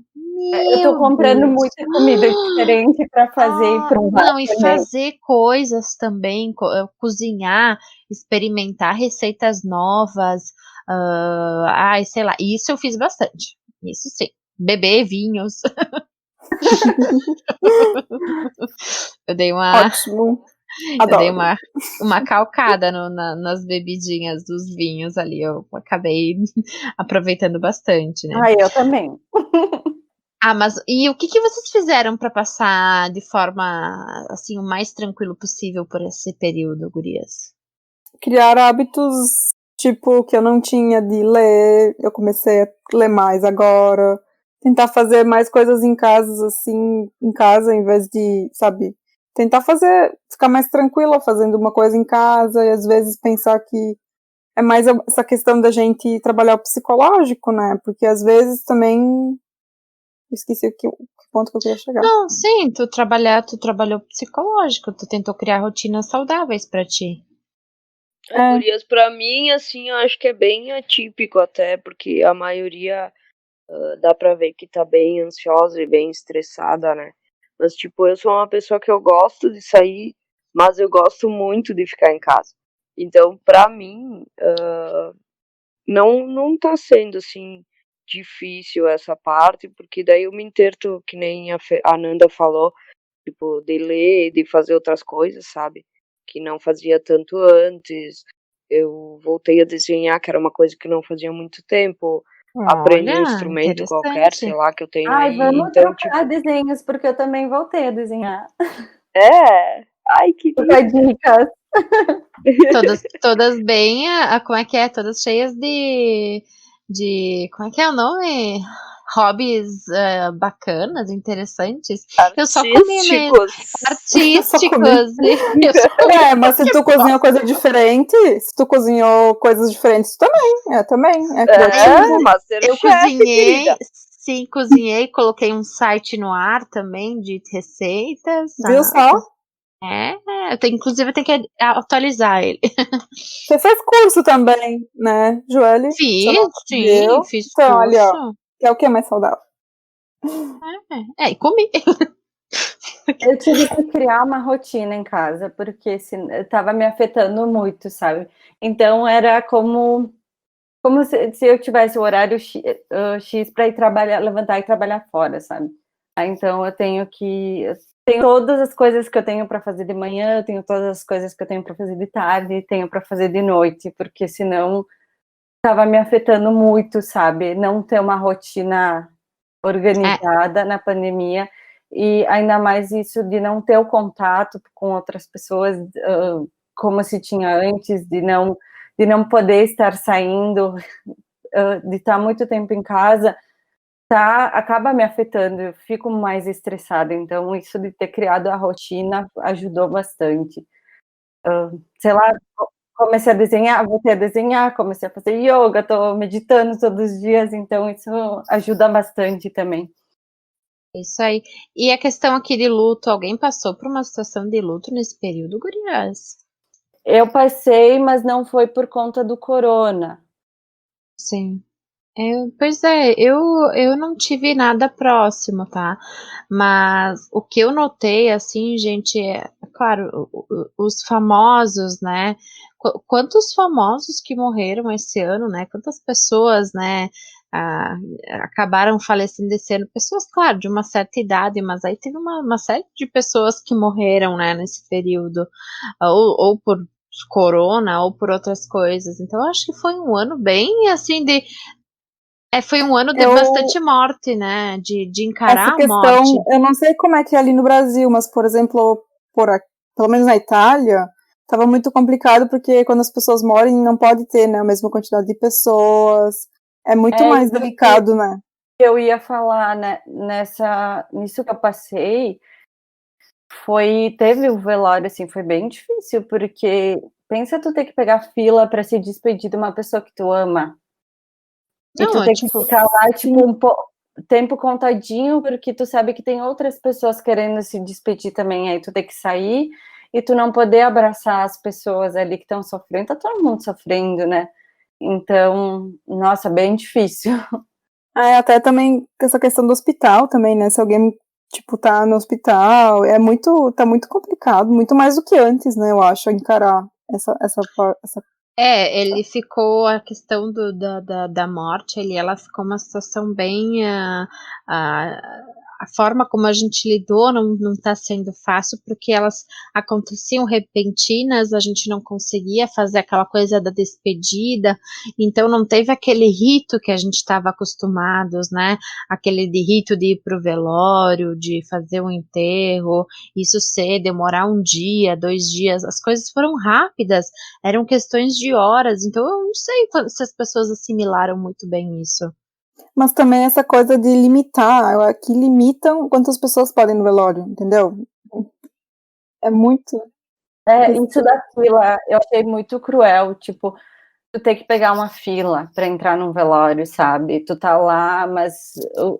Eu tô comprando muita comida diferente pra fazer e provar. Não, e fazer coisas também, cozinhar, experimentar receitas novas. Sei lá, isso eu fiz bastante. Isso sim. Beber vinhos. Eu dei uma. Ótimo. Eu dei Adoro. uma calcada nas bebidinhas dos vinhos ali. Eu acabei aproveitando bastante, né? Ai, eu também. Mas e o que vocês fizeram para passar de forma, assim, o mais tranquilo possível por esse período, gurias? Criar hábitos, tipo, que eu não tinha de ler, eu comecei a ler mais agora. Tentar fazer mais coisas em casa, assim, em casa, em vez de, sabe, tentar ficar mais tranquila fazendo uma coisa em casa e às vezes pensar que é mais essa questão da gente trabalhar o psicológico, né? Porque às vezes também esqueci que ponto que eu queria chegar. Não, sim, tu trabalhou psicológico, tu tentou criar rotinas saudáveis para ti. Gurias, pra mim, assim, eu acho que é bem atípico até, porque a maioria dá pra ver que tá bem ansiosa e bem estressada, né? Mas, tipo, eu sou uma pessoa que eu gosto de sair, mas eu gosto muito de ficar em casa. Então, pra mim, não tá sendo, assim, difícil essa parte, porque daí eu me interto, que nem a Nanda falou, tipo, de ler, de fazer outras coisas, sabe? Que não fazia tanto antes. Eu voltei a desenhar, que era uma coisa que não fazia há muito tempo. Aprendo um Olha, instrumento qualquer, sei interessante. lá, que eu tenho Ai, aí. vamos Então, trocar tipo, desenhos, porque eu também voltei a desenhar. ai, que Trocar lindo. dicas. Todas bem, como é que é? Todas cheias de, como é que é o nome? Hobbies bacanas, interessantes. Eu só comi mesmo. Artísticos. Só comi. Artísticos. E eu só comi. Mas se tu cozinhou coisa diferente, se tu cozinhou coisas diferentes, tu também. Também. É criativo. Eu Masterchef, cozinhei, querida. sim, cozinhei, coloquei um site no ar também de receitas. Viu só? Inclusive eu tenho que atualizar ele. Você fez curso também, né, Joelle? Você não Sim, viu? fiz Então, ali, ó. curso. Que é o que é mais saudável? E comi. Eu tive que criar uma rotina em casa, porque estava me afetando muito, sabe? Então era como se eu tivesse o horário X para ir trabalhar, levantar e trabalhar fora, sabe? Então eu tenho todas as coisas que eu tenho para fazer de manhã, eu tenho todas as coisas que eu tenho para fazer de tarde, tenho para fazer de noite, porque senão estava me afetando muito, sabe? Não ter uma rotina organizada na pandemia, e ainda mais isso de não ter o contato com outras pessoas como se tinha antes, de não poder estar saindo, de estar muito tempo em casa, acaba me afetando, eu fico mais estressada. Então isso de ter criado a rotina ajudou bastante. Sei lá, comecei a desenhar, voltei a desenhar, comecei a fazer yoga, estou meditando todos os dias, então isso ajuda bastante também. Isso aí. E a questão aqui de luto, alguém passou por uma situação de luto nesse período, gurias? Eu passei, mas não foi por conta do corona. Sim. Pois é, eu não tive nada próximo, tá? Mas o que eu notei, assim, gente, claro, os famosos, né? Quantos famosos que morreram esse ano, né? Quantas pessoas, né? ah, Acabaram falecendo esse ano. Pessoas, claro, de uma certa idade, mas aí teve uma série de pessoas que morreram, né? Nesse período, ou por corona, ou por outras coisas. Então, eu acho que foi um ano bem, assim, foi um ano de bastante morte, né? De Essa encarar a morte. questão, eu não sei como é que é ali no Brasil, mas, por exemplo, pelo menos na Itália, estava muito complicado, porque quando as pessoas morrem, não pode ter, né, a mesma quantidade de pessoas. É muito mais delicado, né? Eu ia falar, né, nisso que eu passei, teve o velório, assim, foi bem difícil, porque pensa tu ter que pegar fila para se despedir de uma pessoa que tu ama. E tu Não, tem que ficar lá, tipo, tempo contadinho, porque tu sabe que tem outras pessoas querendo se despedir também, aí tu tem que sair e tu não poder abraçar as pessoas ali que estão sofrendo, tá todo mundo sofrendo, né? Então, nossa, bem difícil. Até também essa questão do hospital também, né? Se alguém, tipo, tá no hospital, tá muito complicado, muito mais do que antes, né? Eu acho, encarar essa ele ficou, a questão da morte, ela ficou uma situação bem a forma como a gente lidou não está sendo fácil, porque elas aconteciam repentinas, a gente não conseguia fazer aquela coisa da despedida, então não teve aquele rito que a gente estava acostumados, né? Aquele rito de ir pro velório, de fazer um enterro, isso demorar 1 dia, 2 dias, as coisas foram rápidas, eram questões de horas, então eu não sei se as pessoas assimilaram muito bem isso. Mas também essa coisa de limitar, aqui limitam quantas pessoas podem no velório, entendeu? É muito... Isso da fila, eu achei muito cruel, tipo, tu ter que pegar uma fila para entrar num velório, sabe? Tu tá lá, mas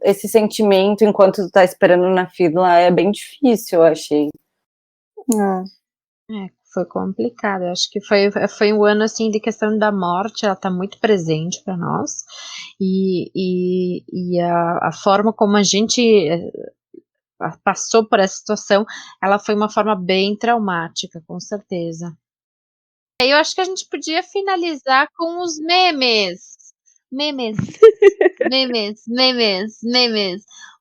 esse sentimento enquanto tu tá esperando na fila é bem difícil, eu achei. Foi complicado. Eu acho que foi um ano assim de questão da morte, ela tá muito presente para nós e a forma como a gente passou por essa situação, ela foi uma forma bem traumática, com certeza. Eu acho que a gente podia finalizar com os memes. Memes.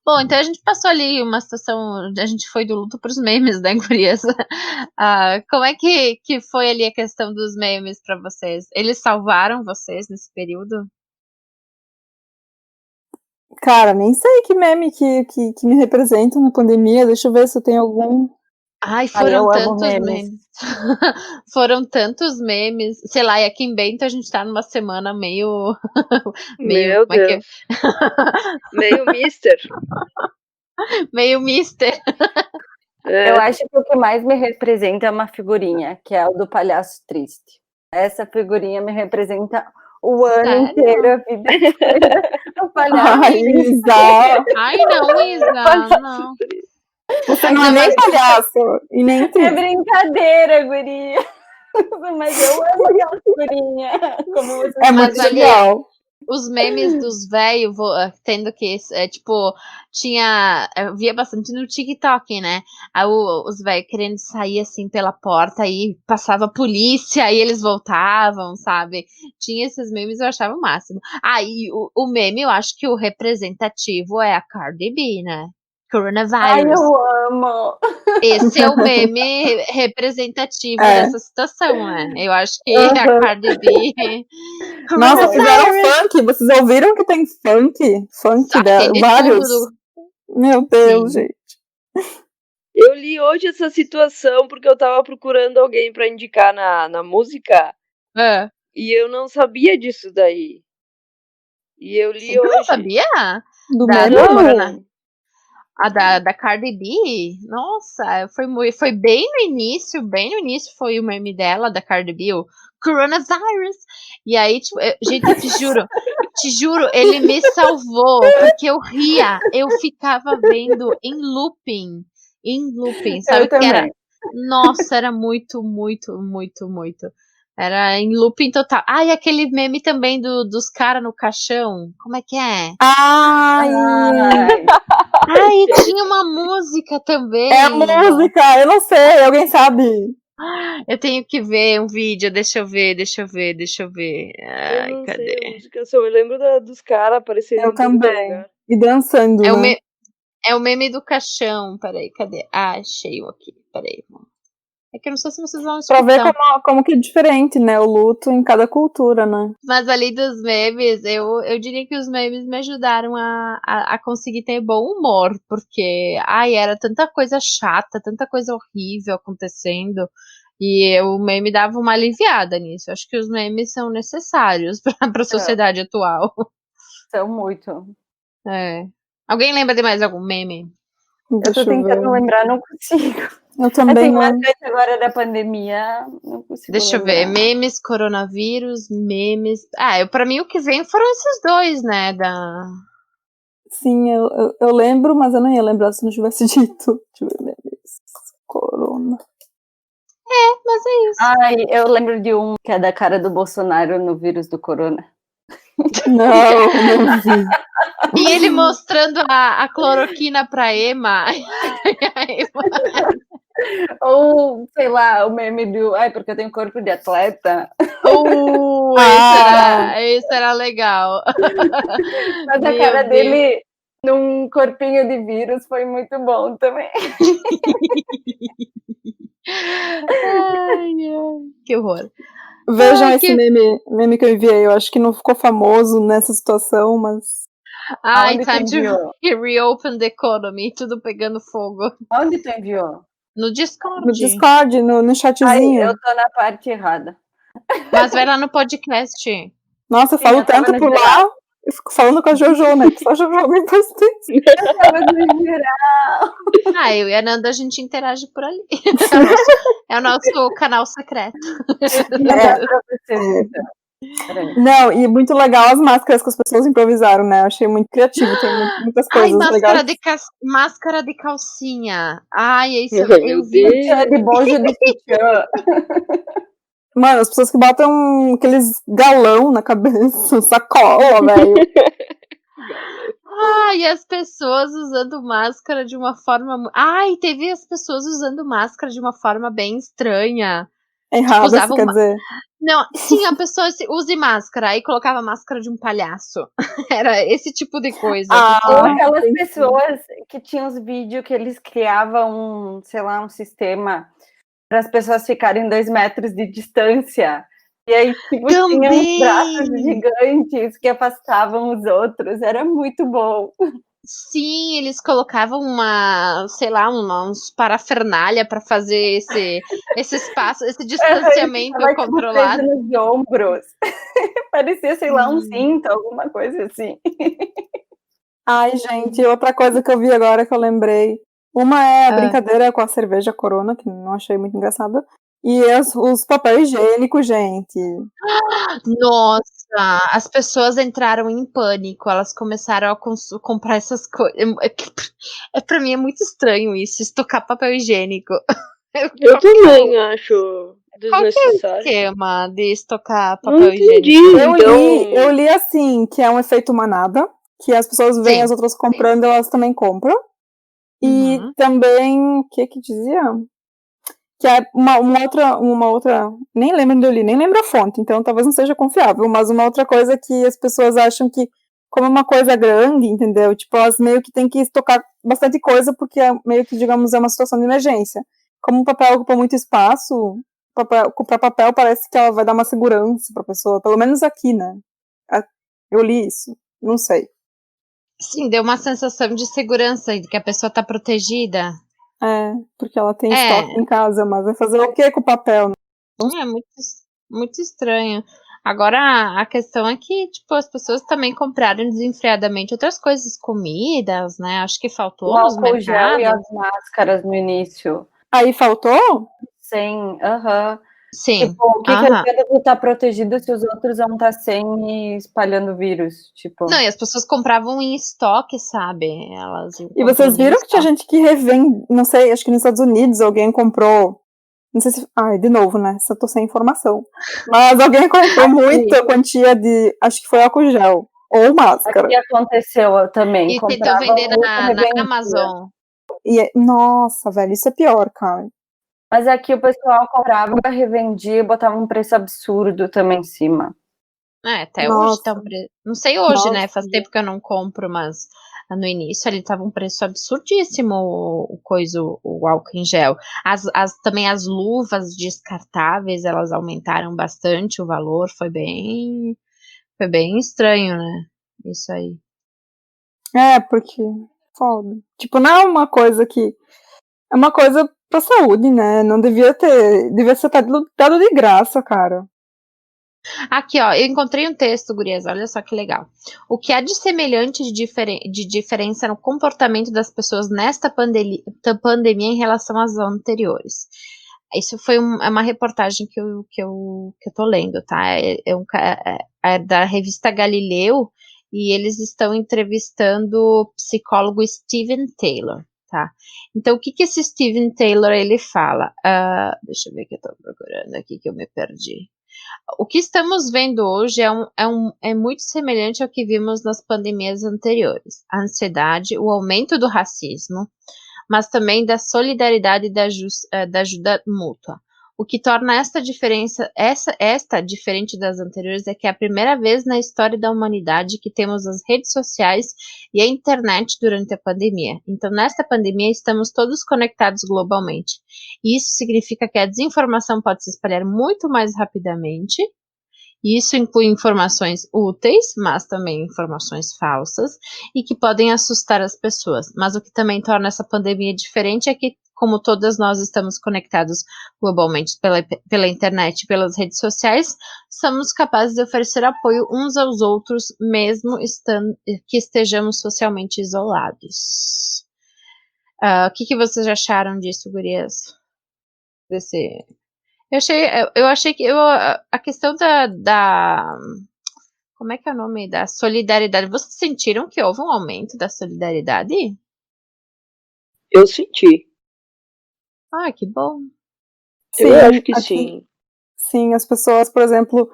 Bom, então a gente passou ali uma situação, a gente foi do luto pros memes, né, gurias? Como é que foi ali a questão dos memes pra vocês? Eles salvaram vocês nesse período? Cara, nem sei que meme que me representa na pandemia, deixa eu ver se eu tenho algum... Ai, foram eu amo tantos memes. memes. Foram tantos memes. Sei lá, e aqui em Bento a gente tá numa semana meio... Meu como é que é? Deus. Meio mister. Meio mister. Eu acho que o que mais me representa é uma figurinha, que é o do palhaço triste. Essa figurinha me representa o ano Sério? inteiro, a vida inteira. O palhaço Ai, Isa! Ai, não, Isa, não. Você não é nem palhaço e nem É triste. brincadeira, guria. Mas eu amo aquela figurinha. Como você É muito ali, legal. Os memes dos velhos, tendo que, tipo, eu via bastante no TikTok, né? Aí os velhos querendo sair, assim, pela porta, aí passava a polícia, aí eles voltavam, sabe? Tinha esses memes, eu achava o máximo. E o meme, eu acho que o representativo é a Cardi B, né? Coronavirus. Ai, eu amo! Esse é o meme representativo dessa situação, né? Eu acho que a Cardi B... Nossa, fizeram funk. Vocês ouviram que tem funk? Funk dela, Tem vários. tudo. Meu Deus, Sim. gente. Eu li hoje essa situação porque eu tava procurando alguém pra indicar na música e eu não sabia disso daí. E eu li Você hoje. não sabia? Do meme? Da Cardi B? Nossa, foi bem no início foi o meme dela, da Cardi B, o Coronavirus. E aí, tipo, gente, eu te juro, ele me salvou, porque eu ria, eu ficava vendo em looping, sabe o que era? Nossa, era muito, muito, muito, muito. Era em looping total. E aquele meme também dos caras no caixão. Como é que é? Ai, Tinha uma música também. é a música, eu não sei, alguém sabe? Eu tenho que ver um vídeo, deixa eu ver. Ai, eu não cadê? sei a música, eu só me lembro dos caras aparecerem Eu em tudo que é também. lugar. E dançando, né? É o meme do caixão. Peraí, cadê? Achei o aqui. Peraí. É que eu não sei se vocês vão escutar. Pra ver como que é diferente, né? O luto em cada cultura, né? Mas ali dos memes, eu diria que os memes me ajudaram a conseguir ter bom humor, porque, era tanta coisa chata, tanta coisa horrível acontecendo, e o meme dava uma aliviada nisso. Acho que os memes são necessários para a sociedade atual. São muito. Alguém lembra de mais algum meme? Eu tô tentando lembrar, não consigo. Eu também não. Marcante agora da pandemia, não consigo Deixa lembrar. eu ver, memes, coronavírus, memes... Pra mim o que vem foram esses dois, né, Sim, eu lembro, mas eu não ia lembrar se não tivesse dito. Deixa eu ver, memes. Corona. Mas é isso. Eu lembro de um que é da cara do Bolsonaro no vírus do corona. Não vi. E ele mostrando a cloroquina pra Emma. Ou, sei lá, o meme do... porque eu tenho corpo de atleta. Esse era legal. Mas a cara dele num corpinho de vírus foi muito bom também. Ai, que horror. Vejam esse meme que eu enviei. Eu acho que não ficou famoso nessa situação, mas... Ai, time to reopen the economy. Tudo pegando fogo. Onde tu enviou? No Discord. No Discord, no chatzinho. Ai, eu tô na parte errada. Mas vai lá no podcast. Nossa, eu falo tanto por lá. Eu fico falando com a Jojo, né? Só a Jojo me bastante. Eu e a Nanda, a gente interage por ali. É o nosso canal secreto. Não, e muito legal as máscaras que as pessoas improvisaram, né? Eu achei muito criativo, tem muitas coisas legais. Máscara de calcinha. Ai, isso eu vi. De bojo de sutiã. Mano, as pessoas que botam aqueles galão na cabeça, sacola, velho. Ai, as pessoas usando máscara de uma forma... Ai, teve as pessoas usando máscara de uma forma bem estranha. Errado, tipo, quer dizer. Não, sim, a pessoa use máscara, aí colocava máscara de um palhaço. Era esse tipo de coisa. Ou aquelas pessoas que tinham os vídeos que eles criavam um sistema para as pessoas ficarem 2 metros de distância. E aí, tipo, tinha uns braços gigantes que afastavam os outros. Era muito bom. Sim, eles colocavam uns parafernália para fazer esse espaço, esse distanciamento controlado. Nos ombros. Parecia, um cinto, alguma coisa assim. Ai, gente, outra coisa que eu vi agora que eu lembrei. Uma é a brincadeira com a cerveja Corona, que não achei muito engraçada. E os papéis higiênicos, gente. Nossa, as pessoas entraram em pânico. Elas começaram a comprar essas coisas. Pra mim é muito estranho isso, estocar papel higiênico. Eu também acho desnecessário. Qual que é o esquema de estocar papel higiênico? Eu li assim, que é um efeito manada, que as pessoas veem as outras comprando, elas também compram. E também, o que dizia? Que é uma outra, nem lembro onde eu li, nem lembro a fonte, então talvez não seja confiável, mas uma outra coisa que as pessoas acham que, como é uma coisa grande, entendeu? Tipo, elas meio que têm que estocar bastante coisa, porque meio que, digamos, é uma situação de emergência. Como o papel ocupa muito espaço, comprar papel parece que ela vai dar uma segurança pra pessoa, pelo menos aqui, né? Eu li isso, não sei. Sim, deu uma sensação de segurança, de que a pessoa tá protegida. Porque ela tem estoque em casa, mas vai fazer o que com o papel? É muito, muito estranho. Agora, a questão é que, tipo, as pessoas também compraram desenfreadamente outras coisas, comidas, né? Acho que faltou o nos mercados. Gel e as máscaras no início. Aí faltou? Sim, Sim. Tipo, o que adianta tu tá protegido se os outros vão estar sem e espalhando vírus? Tipo. Não, e as pessoas compravam em estoque, sabe? E vocês viram que tinha gente que revende, não sei, acho que nos Estados Unidos alguém comprou, não sei se, de novo, né, só tô sem informação, mas alguém comprou muita quantia de, acho que foi álcool gel, ou máscara. O que aconteceu também? E tentou vender na Amazon. Nossa, velho, isso é pior, cara. Mas aqui o pessoal comprava, revendia e botava um preço absurdo também em cima. Até hoje tá um preço. Não sei hoje, né? Faz tempo que eu não compro, mas no início ele tava um preço absurdíssimo o álcool em gel. Também as luvas descartáveis, elas aumentaram bastante o valor, foi bem estranho, né? Isso aí. Porque foda. Tipo, não é uma coisa que é uma coisa pra saúde, né? Não devia ser dado de graça, cara. Aqui, ó, eu encontrei um texto, gurias, olha só que legal. O que há de semelhante de diferença no comportamento das pessoas nesta pandemia em relação às anteriores? Isso foi uma reportagem que eu tô lendo, tá? É da revista Galileu, e eles estão entrevistando o psicólogo Steven Taylor, tá? Então, o que esse Steven Taylor, ele fala? Deixa eu ver que eu tô procurando aqui, que eu me perdi. O que estamos vendo hoje é muito semelhante ao que vimos nas pandemias anteriores. A ansiedade, o aumento do racismo, mas também da solidariedade e da ajuda mútua. O que torna esta diferença, esta diferente das anteriores, é que é a primeira vez na história da humanidade que temos as redes sociais e a internet durante a pandemia. Então, nesta pandemia, estamos todos conectados globalmente. E isso significa que a desinformação pode se espalhar muito mais rapidamente. E isso inclui informações úteis, mas também informações falsas, e que podem assustar as pessoas. Mas o que também torna essa pandemia diferente é que, como todas nós estamos conectados globalmente pela internet e pelas redes sociais, somos capazes de oferecer apoio uns aos outros, mesmo que estejamos socialmente isolados. O que vocês acharam disso, gurias? Eu achei que a questão como é que é o nome? Da solidariedade. Vocês sentiram que houve um aumento da solidariedade? Eu senti. Ah, que bom. Eu acho que sim. Sim, as pessoas, por exemplo,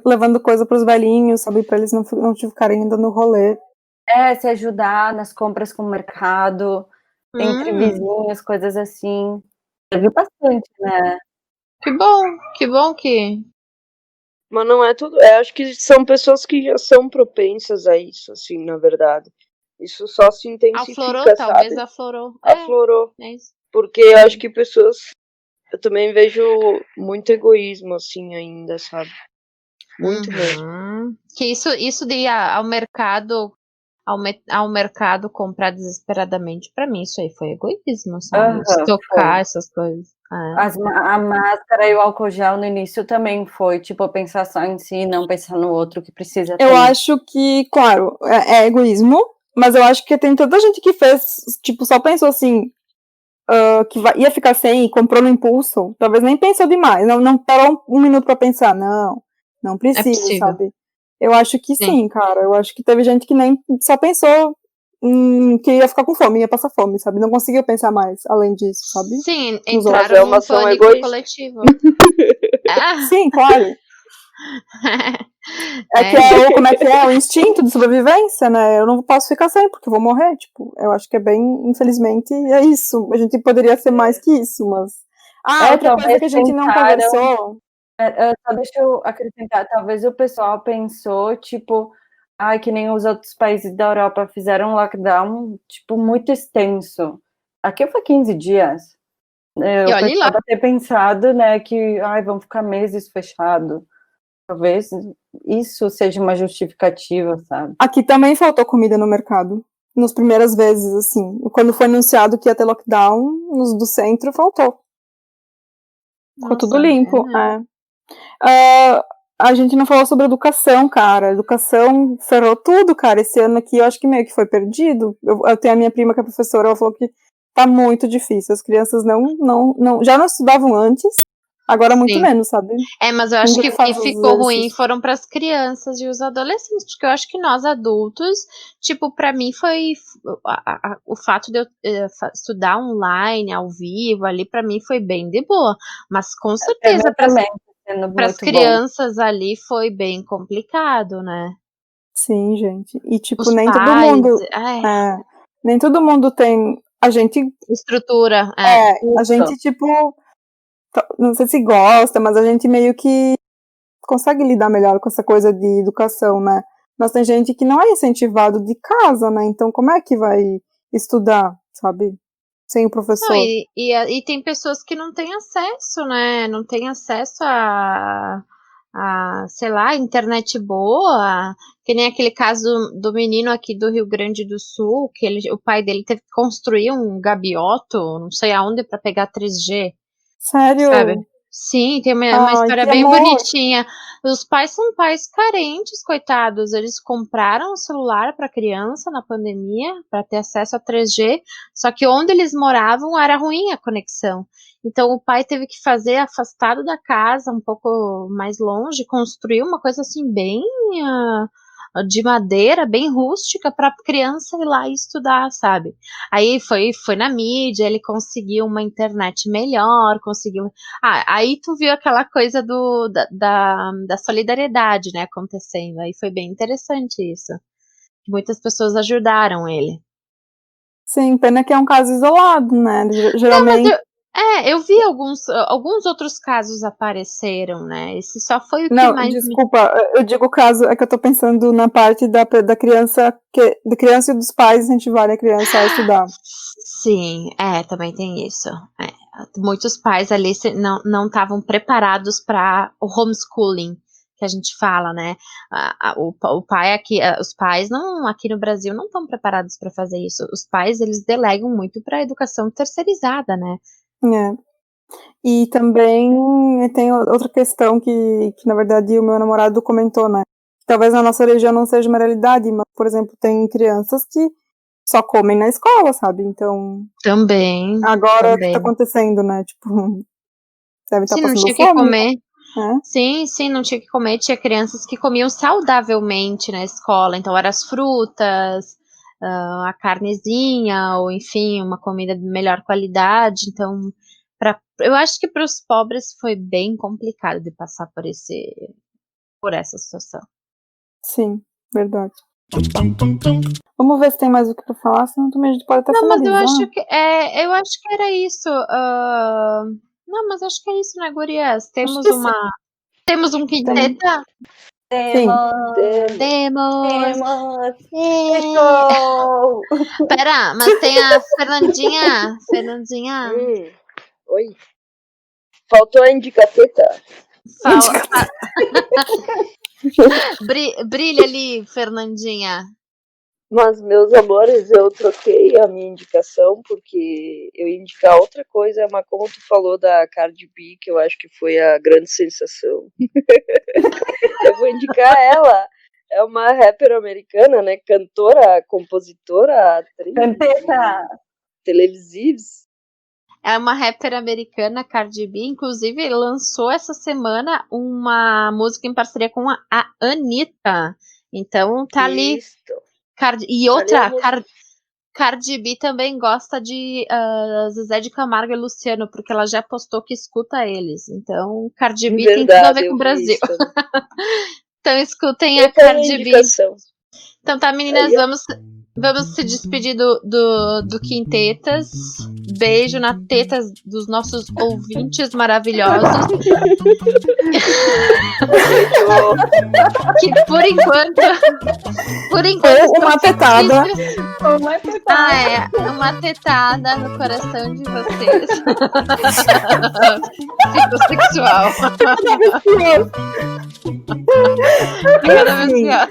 levando coisa para os velhinhos, sabe? Para eles não ficarem ainda no rolê. Se ajudar nas compras com o mercado, entre vizinhos, coisas assim. Eu vi bastante, né? Que bom que... Mas não é tudo. Acho que são pessoas que já são propensas a isso, assim, na verdade. Isso só se intensifica, aflorou, talvez sabe? aflorou. Aflorou. É isso. Porque eu acho que pessoas... Eu também vejo muito egoísmo, assim, ainda, sabe? Muito mesmo. Que isso de ir ao mercado... Ao mercado comprar desesperadamente, pra mim isso aí foi egoísmo, sabe? Estocar essas coisas. A máscara e o álcool gel no início também foi, tipo, pensar só em si, não pensar no outro que precisa Eu também. acho que, claro, é egoísmo, mas eu acho que tem tanta gente que fez, tipo, só pensou assim, que ia ficar sem e comprou no impulso, talvez nem pensou demais, não parou um minuto pra pensar, não precisa, sabe? Eu acho que sim, cara, eu acho que teve gente que nem só pensou que ia ficar com fome, ia passar fome, sabe? Não conseguiu pensar mais além disso, sabe? Sim, entraram num pânico coletivo. Sim, claro. Como é que é? O instinto de sobrevivência, né? Eu não posso ficar sem, porque eu vou morrer, tipo, eu acho que é bem, infelizmente, é isso. A gente poderia ser mais que isso, mas... outra coisa que a gente não conversou... Só deixa eu acrescentar, talvez o pessoal pensou, tipo, que nem os outros países da Europa fizeram um lockdown, tipo, muito extenso. Aqui foi 15 dias. O pessoal deve ter pensado, né, que, vamos ficar meses fechado. Talvez isso seja uma justificativa, sabe? Aqui também faltou comida no mercado. Nas primeiras vezes, assim. Quando foi anunciado que ia ter lockdown, nos do centro, faltou. Ficou tudo limpo. A gente não falou sobre educação, cara. Educação ferrou tudo, cara. Esse ano aqui eu acho que meio que foi perdido. Eu tenho a minha prima que é professora, ela falou que tá muito difícil. As crianças já não estudavam antes, agora muito menos, sabe? Mas eu acho que o que ficou ruim foram para as crianças e os adolescentes, porque eu acho que nós adultos, tipo, para mim foi o fato de eu estudar online, ao vivo, ali para mim foi bem de boa, mas com certeza para as crianças ali foi bem complicado, né? Sim, gente. E tipo, nem todo mundo tem estrutura. A gente, tipo, não sei se gosta, mas a gente meio que consegue lidar melhor com essa coisa de educação, né? Mas tem gente que não é incentivado de casa, né? Então como é que vai estudar, sabe? Sem o professor. Não, e tem pessoas que não têm acesso, né? Não têm acesso a sei lá, internet boa, que nem aquele caso do menino aqui do Rio Grande do Sul, que o pai dele teve que construir um gabioto, não sei aonde, para pegar 3G. Sério? Sabe? Sim, tem uma história bem bonitinha. Os pais são pais carentes, coitados. Eles compraram um celular para criança na pandemia para ter acesso a 3G, só que onde eles moravam era ruim a conexão. Então o pai teve que fazer afastado da casa, um pouco mais longe, construir uma coisa assim bem de madeira, bem rústica, para a criança ir lá e estudar, sabe? Aí foi na mídia, ele conseguiu uma internet melhor, conseguiu... aí tu viu aquela coisa da solidariedade, né, acontecendo. Aí foi bem interessante isso. Muitas pessoas ajudaram ele. Sim, pena que é um caso isolado, né? Geralmente... Eu vi alguns outros casos apareceram, né? Esse só foi o que Não, mais desculpa, eu digo o caso, é que eu tô pensando na parte da criança, da criança e dos pais incentivarem a criança a estudar. Sim, também tem isso. Muitos pais ali não estavam preparados para o homeschooling, que a gente fala, né? O pai aqui, os pais não aqui no Brasil não estão preparados para fazer isso. Os pais eles delegam muito para a educação terceirizada, né? É. E também tem outra questão que na verdade o meu namorado comentou, né? Talvez na nossa região não seja uma realidade, mas, por exemplo, tem crianças que só comem na escola, sabe? Então, Também. agora o que tá acontecendo, né? Tipo, deve estar Sim, não passando tinha fome. que comer. Né? Sim, não tinha que comer. Tinha crianças que comiam saudavelmente na escola. Então, eram as frutas, a carnezinha, ou enfim, uma comida de melhor qualidade. Então, eu acho que para os pobres foi bem complicado de passar por essa situação. Sim, verdade. Vamos ver se tem mais o que pra falar, senão também a gente pode até finalizar. Mas eu acho que era isso. Não, mas acho que é isso, né, gurias? Temos um quinteta? Temos. Pera, mas tem a Fernandinha. Oi. Faltou a indicateta. Brilha ali, Fernandinha. Mas, meus amores, eu troquei a minha indicação porque eu ia indicar outra coisa, mas como tu falou da Cardi B, que eu acho que foi a grande sensação, eu vou indicar ela. É uma rapper americana, né? Cantora, compositora, atriz. Televisivos. É uma rapper americana, Cardi B, inclusive lançou essa semana uma música em parceria com a Anitta. Então tá ali. E outra, Cardi B também gosta de Zezé de Camargo e Luciano, porque ela já postou que escuta eles. Então, Cardi B tem tudo a ver com o Brasil. Então, escutem a Cardi B. Então tá, meninas, vamos se despedir do Quintetas. Beijo na teta dos nossos ouvintes maravilhosos. Que por enquanto uma tetada. Uma tetada no coração de vocês. Fico sexual. Cada vez pior.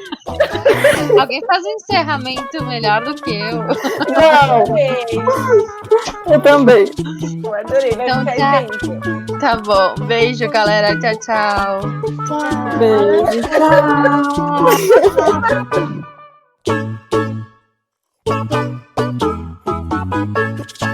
Alguém faz um encerramento melhor do que eu. Não. Eu também. Eu adorei, então tá bom. Beijo, galera. Tchau, tchau. Beijo, tchau.